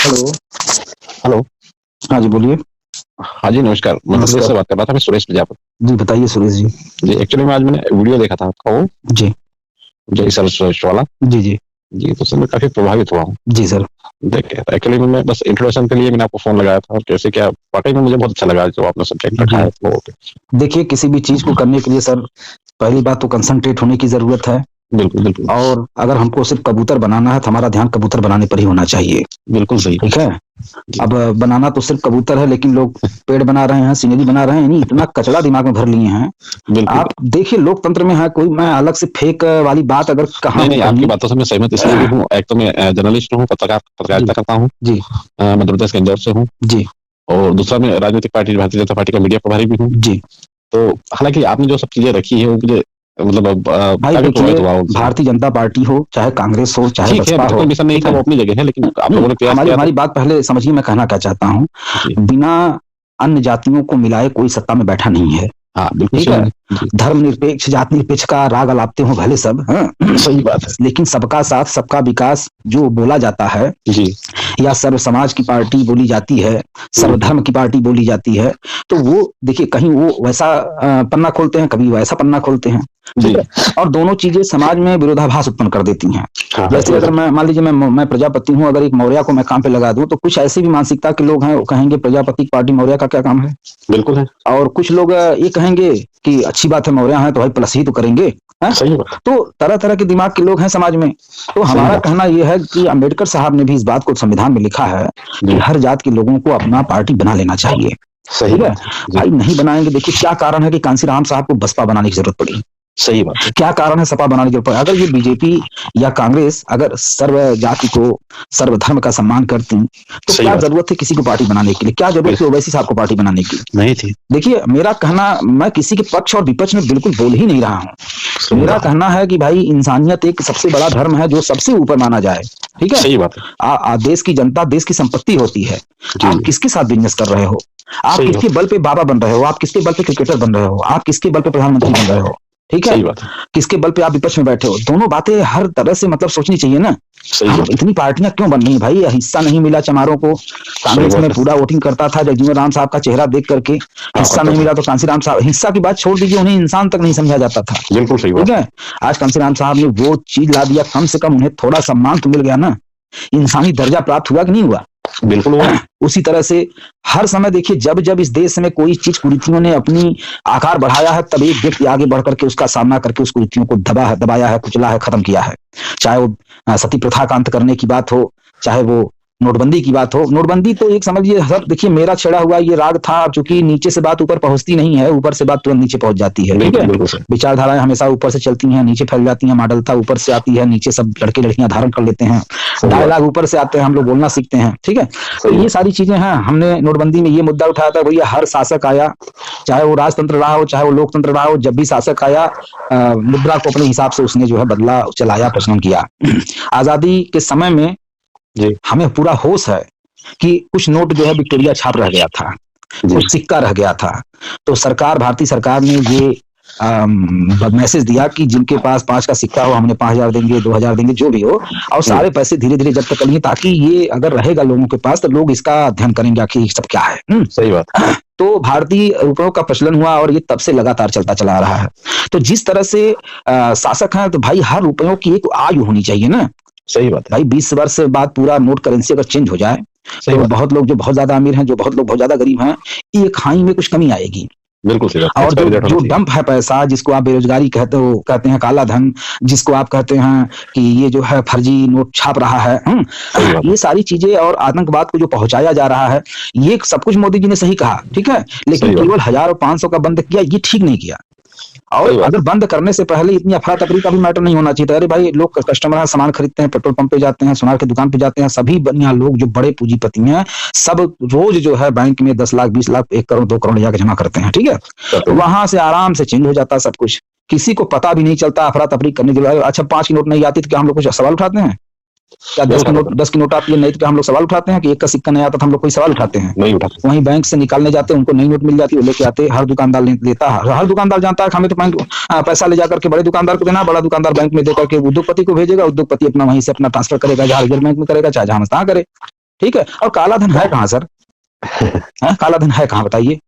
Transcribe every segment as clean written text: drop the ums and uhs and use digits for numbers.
Hello. Hello. हाँ जी, बोलिए। हाँ जी, नमस्कार। मैं मध्य प्रदेश से बात कर रहा था, मैं सुरेश प्रजापति। जी, बताइए सुरेश जी। जी, एक्चुअली में आज मैंने वीडियो देखा था आपका, वो जी, जय सर्वश्रेष्ठ वाला। जी, जी, जी, तो उससे मैं काफी प्रभावित हुआ हूँ जी सर। देख के। एक्चुअली में मैं बस इंट्रोडक्शन के लिए मैंने आपको फोन लगाया था, और कैसे क्या वाकई में मुझे बहुत अच्छा लगा जो आपने सब्जेक्ट रखा जी, है लोगों पे। देखिए किसी भी चीज़ को करने के लिए सर पहली बात तो कंसंट्रेट होने की ज़रूरत है। बिल्कुल बिल्कुल। और अगर हमको सिर्फ कबूतर बनाना है तो हमारा ध्यान कबूतर बनाने पर ही होना चाहिए। बिल्कुल सही। ठीक है? जी। अब बनाना तो सिर्फ कबूतर है, लेकिन लोग पेड़ बना रहे हैं, सीनरी बना रहे हैं, यानी इतना कचरा दिमाग में भर लिए हैं। बिल्कुल। आप देखिए लोकतंत्र में है कोई, मैं अलग से फेक वाली बात अगर कहाँ नहीं हूँ नहीं, आपकी कहीं। बातों से मैं सहमत इसलिए भी हूँ। एक तो मैं जर्नलिस्ट हूँ, जी, पत्रकारिता करता हूँ। जी, मध्य प्रदेश के इंदौर से हूँ। जी, और दूसरा, मैं राजनीतिक पार्टी भारतीय जनता पार्टी का मीडिया प्रभारी भी हूँ। जी। तो हालांकि आपने जो सब चीजें रखी है वो मुझे मतलब भाई काफी प्रभावित देखिए, हुआ उनसे। भारतीय जनता पार्टी हो, चाहे कांग्रेस हो, चाहे ठीक है, बसपा तो हो, कोई मिशन नहीं ठीक था, है? वो अपनी जगह है, लेकिन आप नहीं, लोगों ने प्रयास हमारी किया तो। हमारी बात पहले समझिए, मैं कहना क्या चाहता हूँ। जी। बिना अन्य जातियों को मिलाए कोई सत्ता में बैठा नहीं है। हाँ, बिल्कुल ठीक सही है? है। जी। धर्मनिरपेक्ष, जाति निरपेक्ष का राग अलापते हो भले सब, हाँ? सही बात है। लेकिन सबका साथ, सबका विकास जो बोला जाता है, जी। या सर्व समाज की पार्टी बोली जाती है, हम्म। सर्वधर्म की पार्टी बोली जाती है, तो वो देखिए कहीं वो वैसा पन्ना खोलते हैं, कभी वैसा पन्ना खोलते हैं। ठीक जी। है? और दोनों चीजें समाज में विरोधाभास उत्पन्न कर देती हैं। हाँ, जैसे अगर बिल्कुल। मैं मान लीजिए मैं प्रजापति हूँ, अगर एक मौर्य को मैं काम पे लगा दूं, तो कुछ ऐसी भी मानसिकता के लोग हैं, वो कहेंगे प्रजापति की पार्टी मौर्य का क्या काम है। बिल्कुल है। और कुछ लोग ये कहेंगे कि अच्छी बात है, मौर्य है तो भाई प्लस ही तो करेंगे। है? सही बात। तो तरह तरह के दिमाग के लोग हैं समाज में। तो सही हमारा बात। कहना यह है कि अंबेडकर साहब ने भी इस बात को संविधान में लिखा है कि जी। हर जात के लोगों को अपना पार्टी बना लेना चाहिए। सही ठीक है? बात है। जी। भाई नहीं बनाएंगे, देखिए क्या कारण है कि कांसीराम साहब को बसपा बनाने की जरूरत पड़ी। सही बात है। क्या कारण है सपा बनाने की जरूरत पड़ी। अगर ये बीजेपी या कांग्रेस अगर सर्व जाति को, सर्वधर्म का सम्मान करती, तो सही क्या बात जरूरत है किसी को पार्टी बनाने के लिए, क्या जरूरत थी ओवैसी साहब को पार्टी बनाने की। नहीं थी। देखिए मेरा कहना, मैं किसी के पक्ष और विपक्ष में बिल्कुल बोल ही नहीं रहा हूँ। सही मेरा बात। कहना है कि भाई इंसानियत एक सबसे बड़ा धर्म है जो सबसे ऊपर माना जाए। ठीक है? सही बात है। देश की जनता देश की संपत्ति होती है। जी। आप किसके साथ बिजनेस कर रहे हो, आप सही किसके बात। बल पे बाबा बन रहे हो, आप किसके बल पे क्रिकेटर बन रहे हो, आप किसके बल पे प्रधानमंत्री बन रहे हो। ठीक है? सही बात है। किसके बल पे आप विपक्ष में बैठे हो, दोनों बातें हर तरह से मतलब सोचनी चाहिए ना। सही हम बात। इतनी पार्टियां क्यों बन रही भाई, हिस्सा नहीं मिला चमारों को। सही कांग्रेस में बात है। पूरा वोटिंग करता था जगजीवन राम साहब का चेहरा देख करके। हाँ, हिस्सा करता नहीं था। मिला तो कांसीराम साहब, हिस्सा की बात छोड़ दीजिए, उन्हें इंसान तक नहीं समझा जाता था। बिल्कुल सही ठीक बात है। है? आज कांसीराम साहब ने वो चीज ला दिया, कम से कम उन्हें थोड़ा सम्मान तो मिल गया ना, इंसानी दर्जा प्राप्त हुआ कि नहीं हुआ। बिल्कुल हुआ। उसी तरह से हर समय देखिए, जब जब इस देश में कोई चीज कुरीतियों ने अपनी आकार बढ़ाया है, तब एक व्यक्ति आगे बढ़ करके उसका सामना करके उस कुरीतियों को दबाया है, कुचला है, खत्म किया है। चाहे वो सती प्रथा का अंत करने की बात हो, चाहे वो नोटबंदी की बात हो। नोटबंदी तो एक समझिए, सब देखिए मेरा छेड़ा हुआ ये राग था, चूंकि नीचे से बात ऊपर पहुंचती नहीं है, ऊपर से बात तुरंत नीचे पहुंच जाती है। ठीक बिल्कुल है? बिल्कुल सही। विचारधाराएं हमेशा ऊपर से चलती हैं, नीचे फैल जाती हैं, मॉडलता ऊपर से आती है, नीचे सब लड़के लड़कियां धारण कर लेते हैं। सही बात। डायलॉग ऊपर से आते हैं, हम लोग बोलना सीखते हैं। ठीक है? तो सही ये बात। सारी चीजें हैं। हमने नोटबंदी में ये मुद्दा उठाया था, भैया हर शासक आया, चाहे वो राजतंत्र रहा हो, चाहे वो लोकतंत्र रहा हो, जब भी शासक आया मुद्रा को अपने हिसाब से उसने जो है बदला, चलाया, प्रचलन किया। आजादी के समय में जी। हमें पूरा होश है कि कुछ नोट जो है विक्टोरिया छाप रह गया था, जी। कुछ सिक्का रह गया था। तो सरकार, भारतीय सरकार ने ये मैसेज दिया कि जिनके पास 5 का सिक्का हो, हमने 5,000 देंगे, 2,000 देंगे, जो भी हो, और सारे पैसे धीरे धीरे जब्त कर लिए, ताकि ये अगर रहेगा लोगों के पास तो लोग इसका अध्ययन करेंगे आखिर ये सब क्या है। सही बात। तो भारतीय रुपयों का प्रचलन हुआ और ये तब से लगातार चलता चला रहा है। तो जिस तरह से शासक हैं, तो भाई हर रुपयों की एक आयु होनी चाहिए ना। सही बात है। भाई 20 वर्ष बाद पूरा नोट करेंसी अगर चेंज हो जाए, सही तो बात। बहुत लोग जो बहुत ज्यादा अमीर हैं, जो बहुत लोग बहुत ज्यादा गरीब हैं, एक खाई में कुछ कमी आएगी। बिल्कुल सही बात। और जो एक्सपायरी डेट होना जो चाहिए। डंप है पैसा, जिसको आप बेरोजगारी कहते हो, कहते हैं काला धन, जिसको आप कहते हैं कि ये जो है फर्जी नोट छाप रहा है, सही बात। ये सारी चीजें और आतंकवाद को जो पहुंचाया जा रहा है, ये सब कुछ मोदी जी ने सही कहा। ठीक है? लेकिन सही बात। केवल 1,000 और 500 का बंद किया, ये ठीक नहीं किया। और सही बात। अगर बंद करने से पहले इतनी अफरा तफरी का भी मैटर नहीं होना चाहिए था। अरे भाई, लोग कस्टमर हैं, सामान खरीदते हैं, पेट्रोल पंप पे जाते हैं, सोनार की दुकान पे जाते हैं, सभी बढ़िया लोग जो बड़े पूंजीपति हैं, सब रोज जो है बैंक में 10 लाख, 20 लाख, 1 करोड़, 2 करोड़ जाकर जमा करते हैं। ठीक है? तो वहां से आराम से चेंज हो जाता है सब कुछ, किसी को पता भी नहीं चलता। अफरा तफरी करने के लिए, अच्छा 5 की नोट नहीं आती तो क्या हम लोग कुछ सवाल उठाते हैं? क्या 10 की नोट आती है नहीं तो क्या हम लोग सवाल उठाते हैं? कि 1 का सिक्का नहीं आता तो हम लोग कोई सवाल उठाते हैं? नहीं उठाते। वहीं बैंक से निकालने जाते हैं, उनको नई नोट मिल जाती है, वो लेके आते, हर दुकानदार लेता है, हर दुकानदार जानता है कि हमें तो बैंक पैसा ले जाकर के बड़े दुकानदार को देना, बड़ा दुकानदार बैंक में देकर के उद्योगपति को भेजेगा, उद्योगपति अपना वहीं से अपना ट्रांसफर करेगा, जहां रिजर्व बैंक में करेगा, चाहे जहां करे। ठीक है। और काला धन है कहाँ सर? काला धन है कहाँ बताइए?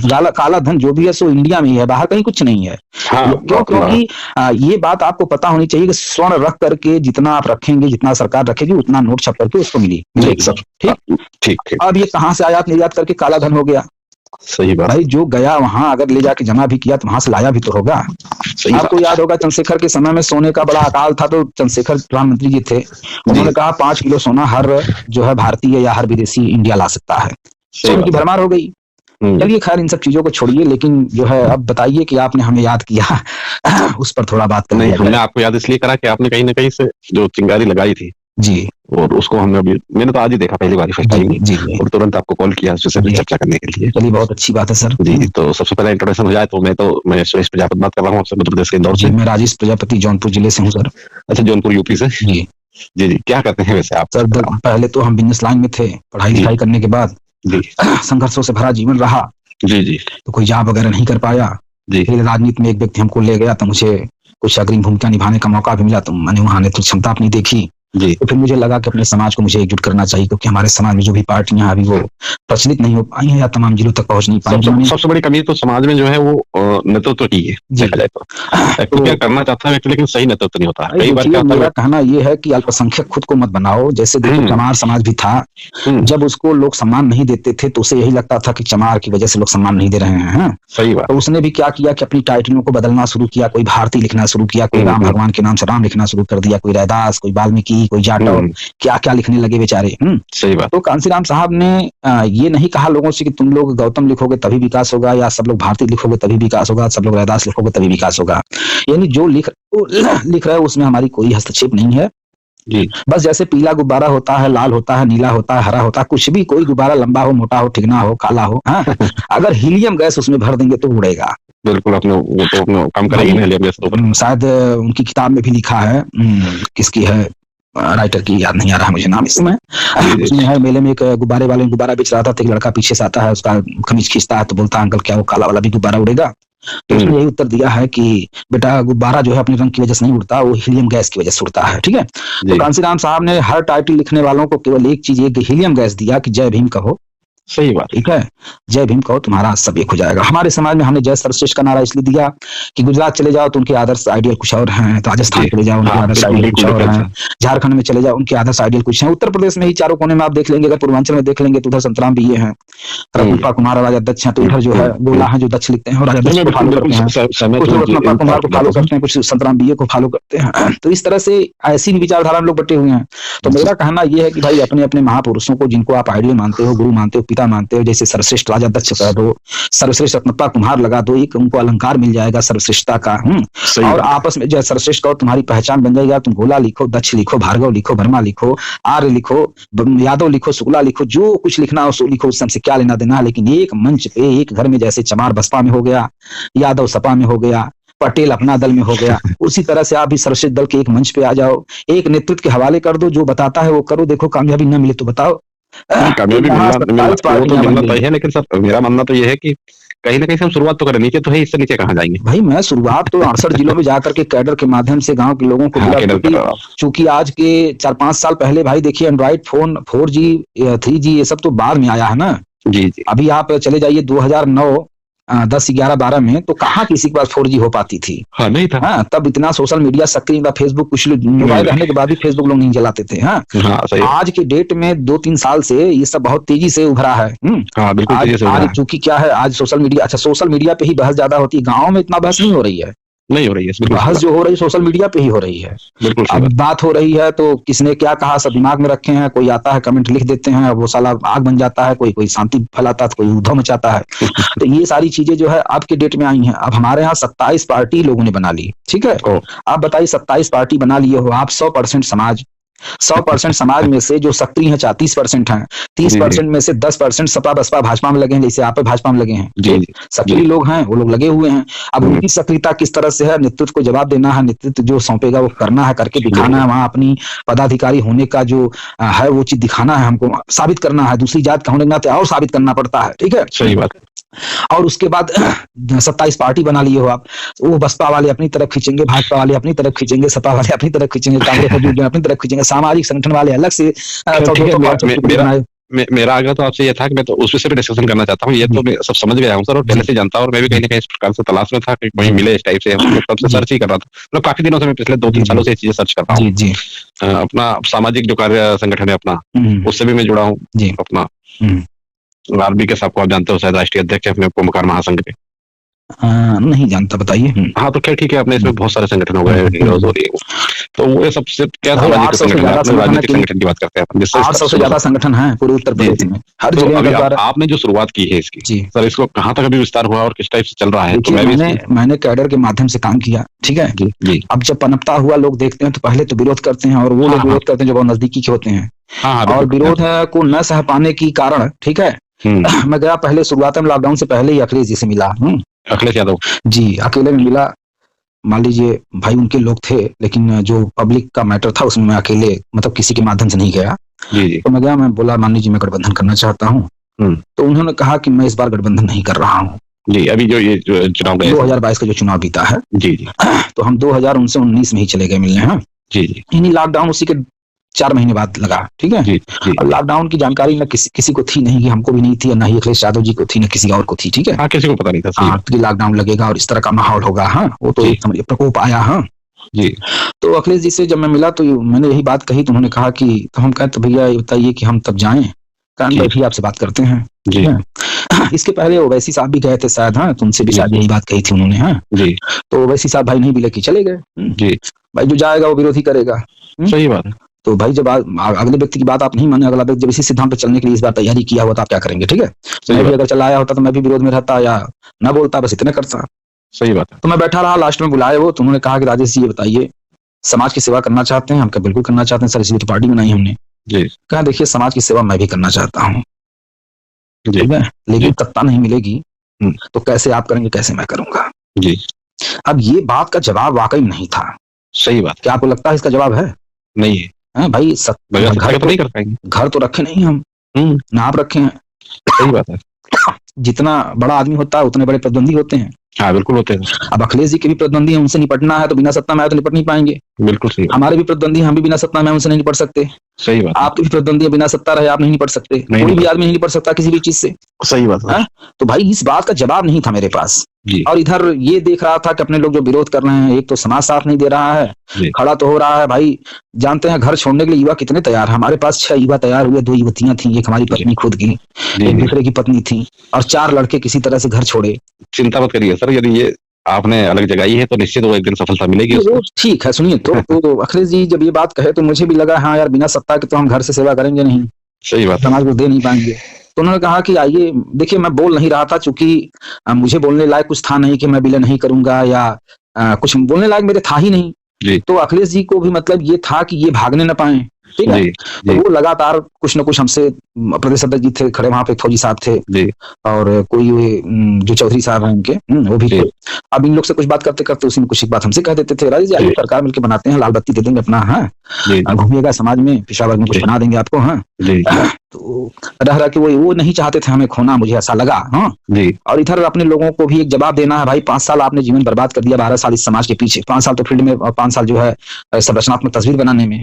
काला धन जो भी है सो इंडिया में ही है, बाहर कहीं कुछ नहीं है। हाँ, क्यों? क्योंकि ये बात आपको पता होनी चाहिए कि स्वर्ण रख करके जितना आप रखेंगे, जितना सरकार रखेगी, उतना नोट छप करके उसको मिलेगी सर। ठीक ठीक। अब ये कहाँ से आयात निर्यात करके काला धन हो गया? सही बात भाई जो गया वहां अगर ले जाके जमा भी किया तो वहां से लाया भी तो होगा। आपको याद होगा चंद्रशेखर के समय में सोने का बड़ा अकाल था, तो चंद्रशेखर प्रधानमंत्री जी थे, उन्होंने कहा 5 किलो सोना हर जो है भारतीय या हर विदेशी इंडिया ला सकता है। सोने की भरमार हो गई। चलिए खैर इन सब चीजों को छोड़िए, लेकिन जो है अब बताइए कि आपने हमें याद किया उस पर थोड़ा बात नहीं, हमने आपको याद इसलिए करा कि आपने कहीं ना कहीं से जो चिंगारी लगाई थी जी, और उसको मैंने तो आज ही देखा पहली बार फर्स्ट टाइम जी, और तुरंत आपको कॉल किया उससे चर्चा करने के लिए। चलिए बहुत अच्छी बात है सर। जी, तो सबसे पहले इंट्रोडक्शन हो जाए तो मैं सुरेश प्रजापति बात कर रहा हूँ आपसे, मध्य प्रदेश के इंदौर से। मैं राजेश प्रजापति जौनपुर जिले से हूँ सर। अच्छा, जौनपुर यूपी से। जी जी, क्या करते हैं वैसे आप? सर पहले तो हम बिजनेस लाइन में थे, पढ़ाई लिखाई करने के बाद संघर्षों से भरा जीवन रहा। जी, तो कोई जॉब वगैरह नहीं कर पाया। फिर राजनीति में एक व्यक्ति हमको ले गया, तो मुझे कुछ अग्रिम भूमिका निभाने का मौका भी मिला, तो मैंने वहां नेतृत्व क्षमता अपनी देखी। तो फिर मुझे लगा कि अपने समाज को मुझे एकजुट करना चाहिए, क्योंकि हमारे समाज में जो भी पार्टियां अभी वो प्रचलित नहीं हो पाई हैं या तमाम जिलों तक पहुंच नहीं पाई। सबसे बड़ी कमी तो समाज में जो है वो नेतृत्व की है, देखा जाए तो क्या करना चाहता है लेकिन सही नेतृत्व नहीं होता। कई बार मेरा कहना यह है कि अल्पसंख्यक खुद को मत बनाओ। जैसे देखो चमार समाज भी था, जब उसको लोग सम्मान नहीं देते थे तो उसे यही लगता था कि चमार की वजह से लोग सम्मान नहीं दे रहे हैं। सही बात। तो उसने भी क्या किया कि अपनी टाइटलों को बदलना शुरू किया। कोई भारती लिखना शुरू किया, कोई राम भगवान के नाम से राम लिखना शुरू कर दिया, कोई रैदास, कोई वाल्मीकि, कोई जाटव, क्या क्या लिखने लगे बेचारे। सही बात। तो कांसीराम साहब ने ये नहीं कहा लोगों से कि तुम लोग गौतम लिखोगे तभी विकास होगा, या सब लोग भारती लिखोगे तभी विकास होगा, सब लोग रैदास लिखोगे तभी विकास होगा। यानी जो लिख रहा है उसमें हमारी कोई हस्तक्षेप नहीं है। जी, बस जैसे पीला गुब्बारा होता है, लाल होता है, नीला होता है, हरा होता है, कुछ भी, कोई गुब्बारा लंबा हो, मोटा हो, ठिगना हो, काला हो, अगर हीलियम गैस उसमें भर देंगे तो उड़ेगा। बिल्कुल, अपने वो तो अपने काम करेगी ना हीलियम गैस तो। शायद उनकी किताब में भी लिखा है, किसकी है, राइटर की याद नहीं आ रहा मुझे नाम इस समय। उसमें है, मेले में एक गुब्बारे वाले गुब्बारा बेच रहा था, तो एक लड़का पीछे से आता है, उसका कमीज खींचता है, तो बोलता है अंकल क्या वो काला वाला भी गुब्बारा उड़ेगा? तो उसने यही उत्तर दिया है कि बेटा गुब्बारा जो है अपने रंग की वजह से नहीं उड़ता, वो हीलियम गैस की वजह से उड़ता है। ठीक है। तो कांसीराम साहब ने हर टाइटल लिखने वालों को केवल एक चीज, एक हीलियम गैस दिया कि जय भीम कहो। सही बात। ठीक है, जय भीम कहो, तुम्हारा सब एक हो जाएगा। हमारे समाज में हमने जय सर्वश्रेष्ठ का नारा इसलिए दिया कि गुजरात चले जाओ तो उनके आदर्श आइडियल कुछ और हैं, तो राजस्थान चले जाओ उनके आदर्श आइडियल कुछ और हैं, झारखंड में चले जाओ उनके आदर्श आइडियल कुछ हैं, उत्तर प्रदेश में ही चारों कोने में आप देख लेंगे, अगर पूर्वांचल में देख लेंगे तो उधर संतराम भी ये हैं, रघुपा कुमार राजा दक्ष हैं, तो उधर जो है गोला है जो दक्ष लिखते हैं और राजा दक्ष को फॉलो करते हैं, कुछ लोग रत्नप्पा कुमार को फॉलो करते हैं, कुछ संतराम बीए को फॉलो करते हैं। तो इस तरह से ऐसी विचारधारा में लोग बटे हुए हैं। तो मेरा कहना यह है कि भाई अपने अपने महापुरुषों को, जिनको आप आइडियल मानते हो, गुरु मानते हो, पिता मानते हो, जैसे सर्वश्रेष्ठ राजा दक्ष कह दो, सर्वश्रेष्ठ रत्नप्पा कुमार लगा दो, एक उनको अलंकार मिल जाएगा सर्वश्रेष्ठता का। और आपस में जो सर्वश्रेष्ठ कहो तुम्हारी पहचान बन जाएगा। तुम गोला लिखो, दक्ष लिखो, भार्गव लिखो, वर्मा लिखो, आर्य लिखो, यादव लिखो, शुक्ला लिखो, जो कुछ लिखना हो सो लिखो, उससे हमसे क्या लेना देना है। लेकिन एक मंच पे, एक घर में, जैसे चमार बसपा में हो गया, यादव सपा में हो गया, पटेल अपना दल में हो गया, उसी तरह से आप भी सर्वश्रेष्ठ दल के एक मंच पे आ जाओ, एक नेतृत्व के हवाले कर दो, जो बताता है वो करो, देखो कामयाबी न मिले तो बताओ। कामयाबी मिलना तय है, लेकिन सर मेरा मानना तो ये है कि कहीं ना कहीं से हम शुरुआत तो करें, नीचे तो है, इससे नीचे कहाँ जाएंगे? भाई मैं शुरुआत तो 68 जिलों में जाकर के कैडर के माध्यम से गांव के लोगों को, चूंकि आज के 4-5 साल पहले भाई देखिए एंड्रॉइड फोन 4G 3G ये सब तो बाद में आया है ना। जी। अभी आप चले जाइए 2009 10, 11, 12 में तो कहाँ किसी के पास 4G हो पाती थी? हाँ, नहीं था। हाँ, तब इतना सोशल मीडिया सक्रिय था, फेसबुक कुछ मोबाइल रहने के बाद भी फेसबुक लोग नहीं चलाते थे। हाँ, आज के डेट में 2-3 साल से ये सब बहुत तेजी से उभरा है। हाँ, बिल्कुल तेजी से उभरा है। चूंकि क्या है, आज सोशल मीडिया, अच्छा सोशल मीडिया पे ही बहस ज्यादा होती है, गाँव में इतना बहस नहीं हो रही है। बहस जो हो रही है सोशल मीडिया पे ही हो रही है। अब बात हो रही है तो किसने क्या कहा सब दिमाग में रखे हैं, कोई आता है कमेंट लिख देते हैं, वो साला आग बन जाता है, कोई शांति फैलाता है, कोई युद्ध मचाता है। तो ये सारी चीजें जो है अब के डेट में आई हैं। अब हमारे यहाँ 27 पार्टी लोगों ने बना ली। ठीक है, आप बताइए 27 पार्टी बना लिए हो आप, 100% समाज, 100% समाज में से जो सक्रिय है 30% हैं, 30% में से 10% सपा बसपा भाजपा में लगे हैं, जैसे आप भाजपा में लगे हैं, सक्रिय लोग हैं, वो लोग लगे हुए हैं। अब उनकी सक्रियता किस तरह से है, नेतृत्व को जवाब देना है, नेतृत्व जो सौंपेगा वो करना है, करके दिखाना है, वहां अपनी पदाधिकारी होने का जो है वो चीज दिखाना है, हमको साबित करना है। दूसरी जात का होने के नाते और साबित करना पड़ता है। ठीक है, सही बात। और उसके बाद 27 पार्टी बना लिए हो आप, वो बसपा वाले अपनी तरफ खींचेंगे, भाजपा वाले अपनी तरफ खींचेंगे, सपा वाले अपनी तरफ खींचेंगे, कांग्रेस अपनी तरफ खींचेंगे, सामाजिक संगठन वाले अलग से मेरा आग्रह तो आपसे ये था कि मैं तो उस विषय पे डिस्कशन करना चाहता हूँ। ये तो मैं सब समझ गया हूँ सर, और पहले से जानता हूँ, और मैं भी कहीं ना कहीं इस प्रकार से तलाश में था कि कहीं मिले इस टाइप से। मैं तब से सर्च ही कर रहा था, मतलब काफी दिनों से, मैं पिछले 2-3 सालों से ये चीजें सर्च कर रहा हूँ। अपना सामाजिक जो कार्य संगठन है अपना, उससे भी मैं जुड़ा हूँ। अपना आरबी के साहब को आप जानते हो शायद, राष्ट्रीय अध्यक्ष है अपने कुंभकार महासंघ के। नहीं जानता, बताइए। हाँ तो खैर ठीक है, अपने इसमें बहुत सारे संगठन हो गए, तो वो सबसे क्या सामाजिक राजनीतिक संगठन की बात करते हैं, 800 से ज्यादा संगठन है पूरे उत्तर प्रदेश में, हर जगह। आपने जो शुरुआत की है इसकी सर, इसको कहाँ तक अभी विस्तार हुआ और किस टाइप से चल रहा है? तो मैंने कैडर के माध्यम से काम किया, ठीक है जी। अब जब पनपता हुआ लोग देखते हैं तो पहले तो विरोध करते हैं, और वो लोग विरोध करते हैं जो बहुत नजदीकी के होते हैं, और विरोध को न सह पाने की कारण, ठीक है, मैं गया पहले शुरुआत में लॉकडाउन से पहले ही अखिलेश जी से मिला। अखिलेश यादव जी, अकेले में मिला। मान लीजिए भाई उनके लोग थे, लेकिन जो पब्लिक का मैटर था उसमें मैं अकेले, मतलब किसी के माध्यम से नहीं गया। तो मैं गया, मैं बोला मान लीजिए मैं गठबंधन करना चाहता हूँ, तो उन्होंने कहा कि मैं इस बार गठबंधन नहीं कर रहा हूँ जी। अभी जो ये चुनाव 2022 का जो चुनाव बीता है जी, तो हम 2019 में ही चले गए मिलने हैं जी। यानी लॉकडाउन उसी के 4 महीने बाद लगा, ठीक है। और लॉकडाउन की जानकारी न किसी को थी नहीं, कि हमको भी नहीं थी, न ही अखिलेश यादव जी को थी, न किसी और को थी, ठीक है। किसी को पता नहीं था कि लॉकडाउन लगेगा और इस तरह का माहौल होगा। हाँ, वो तो एक प्रकोप आया। हाँ जी। तो अखिलेश जी से जब मैं मिला तो मैंने यही बात कही, तो उन्होंने कहा कि, तो हम कहते भैया ये बताइए कि हम तब जाएं, बैठिए आपसे बात करते हैं जी। इसके पहले ओवैसी साहब भी गए थे शायद, हाँ, तो उनसे भी शायद यही बात कही थी उन्होंने। हाँ जी। तो ओवैसी साहब भाई नहीं भी लेके चले गए जी। भाई जो जाएगा वो विरोधी करेगा, सही बात है। तो भाई जब अगले व्यक्ति की बात आप नहीं माने, अगला व्यक्ति जब इसी सिद्धांत पर चलने के लिए इस बार तैयारी किया हुआ, तो आप क्या करेंगे? ठीक है, मैं भी अगर चला आया होता तो मैं भी विरोध में रहता या ना बोलता, बस इतने करता। सही बात है। तो मैं बैठा रहा, लास्ट में बुलाए वो, तो उन्होंने कहा कि राजेश जी ये बताइए, समाज की सेवा करना चाहते हैं? हम क्या बिल्कुल करना चाहते हैं सर, इसलिए तो पार्टी बनाई हमने जी। कहा देखिए समाज की सेवा मैं भी करना चाहता हूँ, ठीक है, लेकिन सत्ता नहीं मिलेगी तो कैसे आप करेंगे, कैसे मैं करूंगा जी। अब ये बात का जवाब वाकई नहीं था। सही बात। क्या आपको लगता है इसका जवाब है? नहीं है। भाई घर तो नहीं कर पाएंगे, घर तो रखे नहीं हम, ना आप रखे हैं। सही बात है। जितना बड़ा आदमी होता है उतने बड़े प्रतिद्वंदी होते हैं। हाँ बिल्कुल होते हैं। अब अखिलेश जी के भी प्रतिद्वंदी है, उनसे निपटना है तो बिना सत्ता में आए तो निपट नहीं पाएंगे। बिल्कुल सही। हमारे भी प्रतिद्वंदी, हम भी बिना सत्ता में उनसे नहीं निपट सकते। सही बात। आपके भी प्रतिद्वंदी बिना सत्ता रहे आप नहीं निपट सकते, कोई भी आदमी नहीं निपट सकता किसी भी चीज से। सही बात है। तो भाई इस बात का जवाब नहीं था मेरे पास जी। और इधर ये देख रहा था कि अपने लोग जो विरोध कर रहे हैं, एक तो समाज साथ नहीं दे रहा है, खड़ा तो हो रहा है। भाई जानते हैं घर छोड़ने के लिए युवा कितने तैयार है, हमारे पास 6 युवा तैयार हुए, 2 युवतियां थी, एक हमारी पत्नी खुद की, एक दूसरे की पत्नी थी, और 4 लड़के किसी तरह से घर छोड़े। चिंता मत करिए सर, यदि ये आपने अलग जगाई है तो निश्चित वो एक दिन सफलता मिलेगी। तो ठीक है, सुनिए तो अखिलेश जी जब ये बात कहे तो मुझे भी लगा हाँ यार, बिना सत्ता के तो हम घर से सेवा करेंगे नहीं। सही बात। समाज को दे नहीं पाएंगे। तो उन्होंने कहा कि आइए, देखिए मैं बोल नहीं रहा था क्योंकि मुझे बोलने लायक कुछ था नहीं कि मैं विलय नहीं करूंगा या कुछ बोलने लायक मेरे था ही नहीं जी। तो अखिलेश जी को भी मतलब ये था कि ये भागने न पाए, ठीक है। तो वो लगातार कुछ न कुछ हमसे, प्रदेश अध्यक्ष जी थे खड़े वहां पे, फौजी साहब थे जी। और कोई जो चौधरी साहब हैं उनके वो भी थे। अब इन लोग से कुछ बात करते करते उसी में कुछ एक बात हमसे कह देते थे, राजेश जी आइए सरकार मिलकर बनाते हैं, लाल बत्ती दे देंगे अपना, हाँ घूमिएगा समाज में, पिछड़ा वर्ग में कुछ बना देंगे आपको। हाँ तो रह के वो नहीं चाहते थे हमें खोना, मुझे ऐसा लगा। हाँ जी। और इधर अपने लोगों को भी एक जवाब देना है, भाई 5 साल आपने जीवन बर्बाद कर दिया, 12 साल इस समाज के पीछे, 5 साल तो फील्ड में और 5 साल जो है संरचनात्मक तस्वीर बनाने में,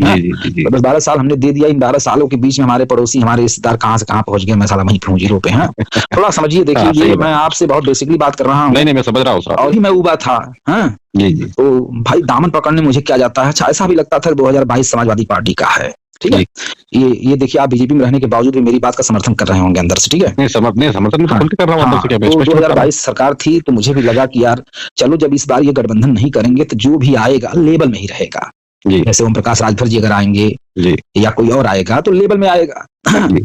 12 साल हमने दे दिया। इन 12 सालों के बीच में हमारे पड़ोसी, हमारे रिश्तेदार कहाँ से कहाँ पहुंच गए, मैं साला वहीं पे हूँ 0 पे। हाँ थोड़ा समझिए, देखिए ये मैं आपसे बहुत बेसिकली बात कर रहा हूँ। नहीं मैं समझ रहा हूँ, और ही मैं उबा था। हाँ जी। तो भाई दामन पकड़ने मुझे क्या जाता है, ऐसा भी लगता था 2022 समाजवादी पार्टी का है, ठीक है। ये देखिए आप बीजेपी में रहने के बावजूद भी मेरी बात का समर्थन कर रहे होंगे अंदर से, ठीक है। नहीं समर्थन कर रहा हूं अंदर से, क्या 2022 सरकार थी तो मुझे भी लगा कि यार चलो जब इस बार ये गठबंधन नहीं करेंगे तो जो भी आएगा लेबल में ही रहेगा। जैसे ओम प्रकाश राजभर जी अगर आएंगे या कोई और आएगा तो लेबल में आएगा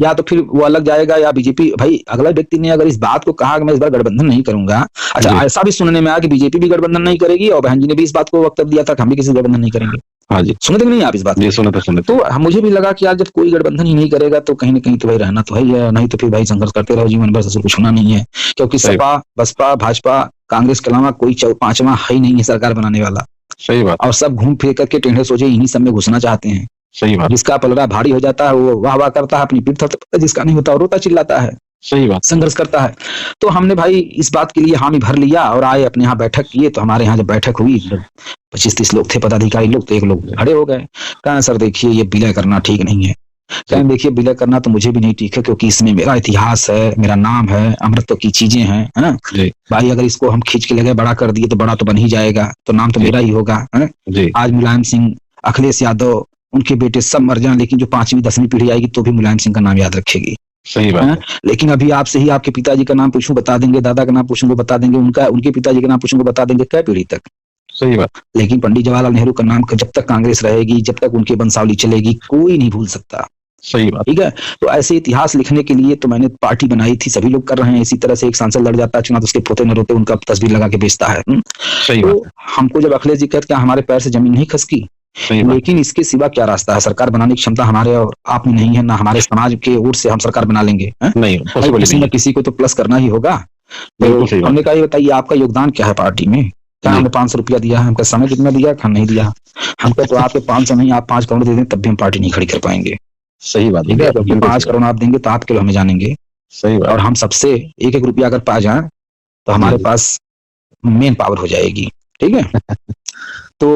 या तो फिर वो अलग जाएगा, या बीजेपी, भाई अगला व्यक्ति ने अगर इस बात को कहा कि मैं इस बार गठबंधन नहीं करूंगा, अच्छा ऐसा भी सुनने में आया कि बीजेपी भी गठबंधन नहीं करेगी और बहन जी ने भी इस बात को वक्तव्य दिया था कि हम भी किसी गठबंधन नहीं करेंगे। हाँ जी, सुने थे नहीं आप इस बात? सुने। तो मुझे भी लगा कि यार जब कोई गठबंधन ही नहीं करेगा तो कहीं ना कहीं तो भाई रहना तो है, नहीं तो फिर भाई संघर्ष करते रहो जीवन भर, ससुर कुछ होना नहीं है। क्योंकि सपा, बसपा, भाजपा, कांग्रेस के अलावा कोई 5वां है ही नहीं है सरकार बनाने वाला। सही बात। और सब घूम फिर करके टेढ़े सोचे इन्हीं सब में घुसना चाहते हैं। सही बात। जिसका पलड़ा भारी हो जाता है वो वाह वाह करता है, अपनी पीठ थपथपाता है, जिसका नहीं होता रोता चिल्लाता है। सही बात, संघर्ष करता है। तो हमने भाई इस बात के लिए हामी भर लिया और आए अपने यहाँ बैठक किए। तो हमारे यहाँ जब बैठक हुई 25-30 लोग थे पदाधिकारी लोग, तो एक लोग खड़े हो गए, कहा सर देखिए ये विलय करना ठीक नहीं है। कहें देखिए विलय करना तो मुझे भी नहीं ठीक है, क्योंकि इसमें मेरा इतिहास है, मेरा नाम है, अमृतत्व की चीजें हैं, है ना भाई। अगर इसको हम खींच के लगे बड़ा कर दिए तो बड़ा तो बन ही जाएगा, तो नाम तो मेरा ही होगा, है? आज मुलायम सिंह, अखिलेश यादव, उनके बेटे सब मर जाएं, लेकिन जो 5वीं 10वीं पीढ़ी आएगी तो भी मुलायम सिंह का नाम याद रखेगी। सही बात है। लेकिन अभी आपसे ही आपके पिताजी का नाम पूछूं बता देंगे, दादा का नाम पूछूंगा बता देंगे, उनके पिताजी का नाम पूछूंगा बता देंगे, क्या पीढ़ी तक। सही बात। लेकिन पंडित जवाहरलाल नेहरू का नाम जब तक कांग्रेस रहेगी, जब तक उनकी वंशावली चलेगी, कोई नहीं भूल सकता। सही बात, ठीक है। तो ऐसे इतिहास लिखने के लिए तो मैंने पार्टी बनाई थी, सभी लोग कर रहे हैं इसी तरह से। एक सांसद लड़ जाता है चुनाव, तो उसके पोते न रोते उनका तस्वीर लगा के बेचता है। सही तो बात। हमको जब अखिलेश जी कहते हैं हमारे पैर से जमीन नहीं खसकी, लेकिन इसके सिवा क्या रास्ता है? सरकार बनाने की क्षमता हमारे और आप में नहीं है, ना हमारे समाज के ओर से हम सरकार बना लेंगे, नहीं, किसी न किसी को तो प्लस करना ही होगा। तो हमने कहा ये बताइए आपका योगदान क्या है पार्टी में? क्या हमने 500 रुपया दिया है? हमका समय कितना दिया? खान नहीं दिया। हमको तो आपके 500 नहीं, आप 5 करोड़ दे दें तब भी हम पार्टी नहीं खड़ी कर पाएंगे। सही बात है। 5 करोड़ आप देंगे तो आपके हमें जानेंगे। सही बात। और हम सबसे 1-1 रुपया अगर पा जाए तो हमारे पास मेन पावर हो जाएगी। ठीक है। तो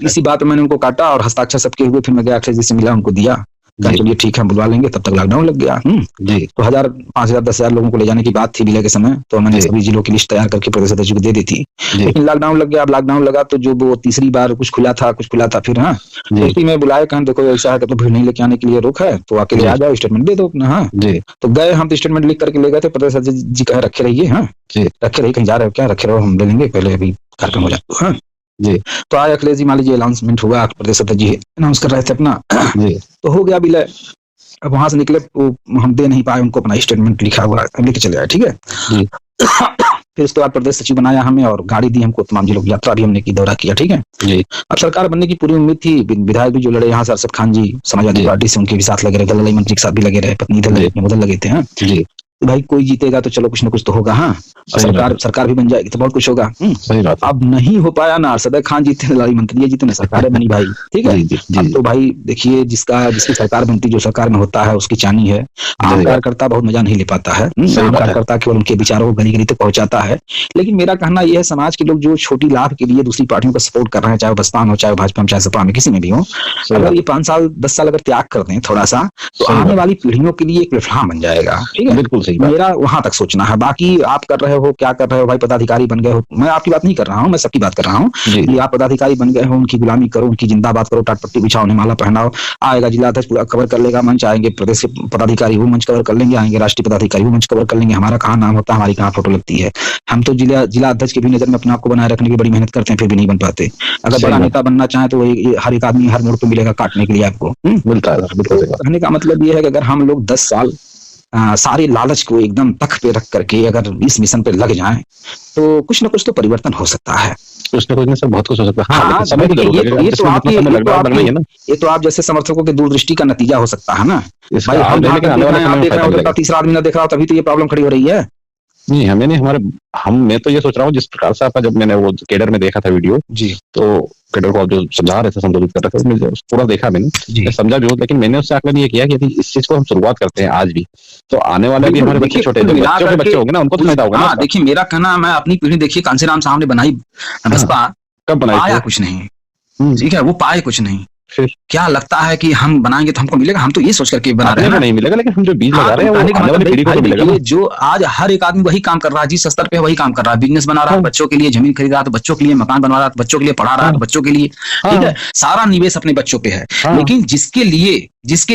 इसी बात में मैंने उनको काटा और हस्ताक्षर सबके हुए। फिर मैं गया अक्षय जी से मिला, उनको दिया, कहा चलिए ठीक है बुलवा लेंगे। तब तक लॉकडाउन लग गया। जी। तो 1000, 5000, 10,000 लोगों को ले जाने की बात थी विलय के समय, तो मैंने सभी जिलों की लिस्ट तैयार करके प्रदेश अध्यक्ष को दे दी थी। लेकिन लॉकडाउन लग गया। अब लॉकडाउन लगा तो जो वो तीसरी बार कुछ खुला था फिर उसी में बुलाया, कहा देखो ऐसा है तो भीड़ नहीं लेके आने के लिए रोक है, तो अकेले आ जाओ, स्टेटमेंट दे दो अपना। तो गए हम, तो स्टेटमेंट लिख करके ले गए थे। प्रदेश अध्यक्ष जी कहे रखे रहिए, रखे रहिए, कहीं जा रहे हो क्या? रखे रहो, हम ले लेंगे, पहले अभी कार्यक्रम हो जाए। जी। तो आए अखिलेश जी, मान लीजिए अनाउंसमेंट हुआ, प्रदेश अध्यक्ष जी अनाउंस कर रहे थे अपना। तो हो गया विलय। अब वहां से निकले तो हम दे नहीं पाए उनको अपना स्टेटमेंट लिखा हुआ, लेके चले आए। ठीक है। फिर उसके बाद प्रदेश सचिव बनाया हमें और गाड़ी दी हमको, तमाम जिलों की यात्रा भी हमने की, दौरा किया। ठीक है। अब सरकार बनने की पूरी उम्मीद थी। विधायक भी जो लड़े यहाँ से अरशद खान जी समाजवादी पार्टी से, उनके भी साथ लगे रहे, गललाई मंत्री के साथ भी लगे रहे, पत्नी इधर लगे थे। भाई कोई जीतेगा तो चलो कुछ ना कुछ तो होगा। सरकार भी बन जाएगी तो बहुत कुछ होगा। अब नहीं हो पाया ना, अरशद खान जीते, लड़ाई मंत्री जीते, ना सरकारें बनी भाई। ठीक है। अब तो भाई देखिए जिसकी सरकार बनती, जो सरकार में होता है उसकी चानी है। आम कार्यकर्ता बहुत मजा नहीं ले पाता है। आम कार्यकर्ता केवल उनके विचारों को गली गली तक पहुंचाता है। लेकिन मेरा कहना यह है, समाज के लोग जो छोटी लाभ के लिए दूसरी पार्टियों का सपोर्ट कर रहे हैं, चाहे बसपा में हो, चाहे भाजपा में, चाहे सपा में, किसी में भी हो, अगर ये 5 साल 10 साल अगर त्याग कर दें थोड़ा सा, तो आने वाली पीढ़ियों के लिए एक प्लेटफॉर्म बन जाएगा। ठीक है। बिल्कुल सही। मेरा वहां तक सोचना है। बाकी आप कर रहे हो, क्या कर रहे हो भाई, पदाधिकारी बन गए हो, मैं आपकी बात नहीं कर रहा हूँ, मैं सबकी बात कर रहा हूँ कि आप पदाधिकारी बन गए हो, उनकी गुलामी करो, उनकी जिंदाबाद करो, टाटपट्टी बिछाओ, उन्हें माला पहनाओ। आएगा जिला अध्यक्ष पूरा कवर कर लेगा मंच, आएंगे प्रदेश के पदाधिकारी वो मंच कवर कर लेंगे, आएंगे राष्ट्रीय पदाधिकारी वो मंच कवर कर लेंगे। हमारा कहाँ नाम होता है, हमारी कहाँ फोटो लगती है। हम तो जिला अध्यक्ष की भी नजर में अपने आप को बनाए रखने की बड़ी मेहनत करते हैं, फिर भी नहीं बन पाते। अगर बड़ा नेता बनना चाहे तो हर एक आदमी हर मोड़ पर मिलेगा काटने के लिए आपको मिलता है। कहने का मतलब ये है कि अगर हम लोग 10 साल सारे लालच को एकदम तख पे रख करके अगर इस मिशन पे लग जाएं, तो कुछ ना कुछ तो परिवर्तन हो सकता है। कुछ ना कुछ से बहुत कुछ हो सकता है। ये तो आप जैसे समर्थकों के दूरदृष्टि का नतीजा हो सकता है ना भाई। आप देख रहे हो, तीसरा आदमी ना देख रहा हो, तभी तो ये प्रॉब्लम खड़ी हो रही है। नहीं, हमें नहीं, मैं तो ये सोच रहा हूँ जिस प्रकार से आपका, जब मैंने वो केडर में देखा था वीडियो जी, तो केडर को आप जो समझा रहे थे, संबोधित कर रहे थे, उसमें पूरा देखा मैंने, समझा भी हो। लेकिन मैंने उससे आकलन ये किया कि यदि इस चीज को हम शुरुआत करते हैं आज भी, तो आने वाले भी हमारे बच्चे, छोटे बच्चे होंगे ना, उनको तो फायदा होगा। देखिए मेरा कहना, मैं अपनी पीढ़ी देखिए, कांसीराम साहब ने बनाई बसपा, कब बनाई, पाया कुछ नहीं। ठीक है, वो पाए कुछ नहीं। क्या लगता है कि हम बनाएंगे तो हमको मिलेगा? हम तो ये सोच करके बना रहे हैं, नहीं मिलेगा, लेकिन हम जो बीज लगा रहे हैं वो आने वाली पीढ़ी को मिलेगा। जो आज हर एक आदमी वही काम कर रहा है, जिस स्तर पे वही काम कर रहा है, बिजनेस बना रहा है, बच्चों के लिए जमीन खरीद रहा है, तो बच्चों के लिए मकान बनवा रहा है, बच्चों के लिए पढ़ा रहा है, बच्चों के लिए, ठीक है, सारा निवेश अपने बच्चों पे है। लेकिन जिसके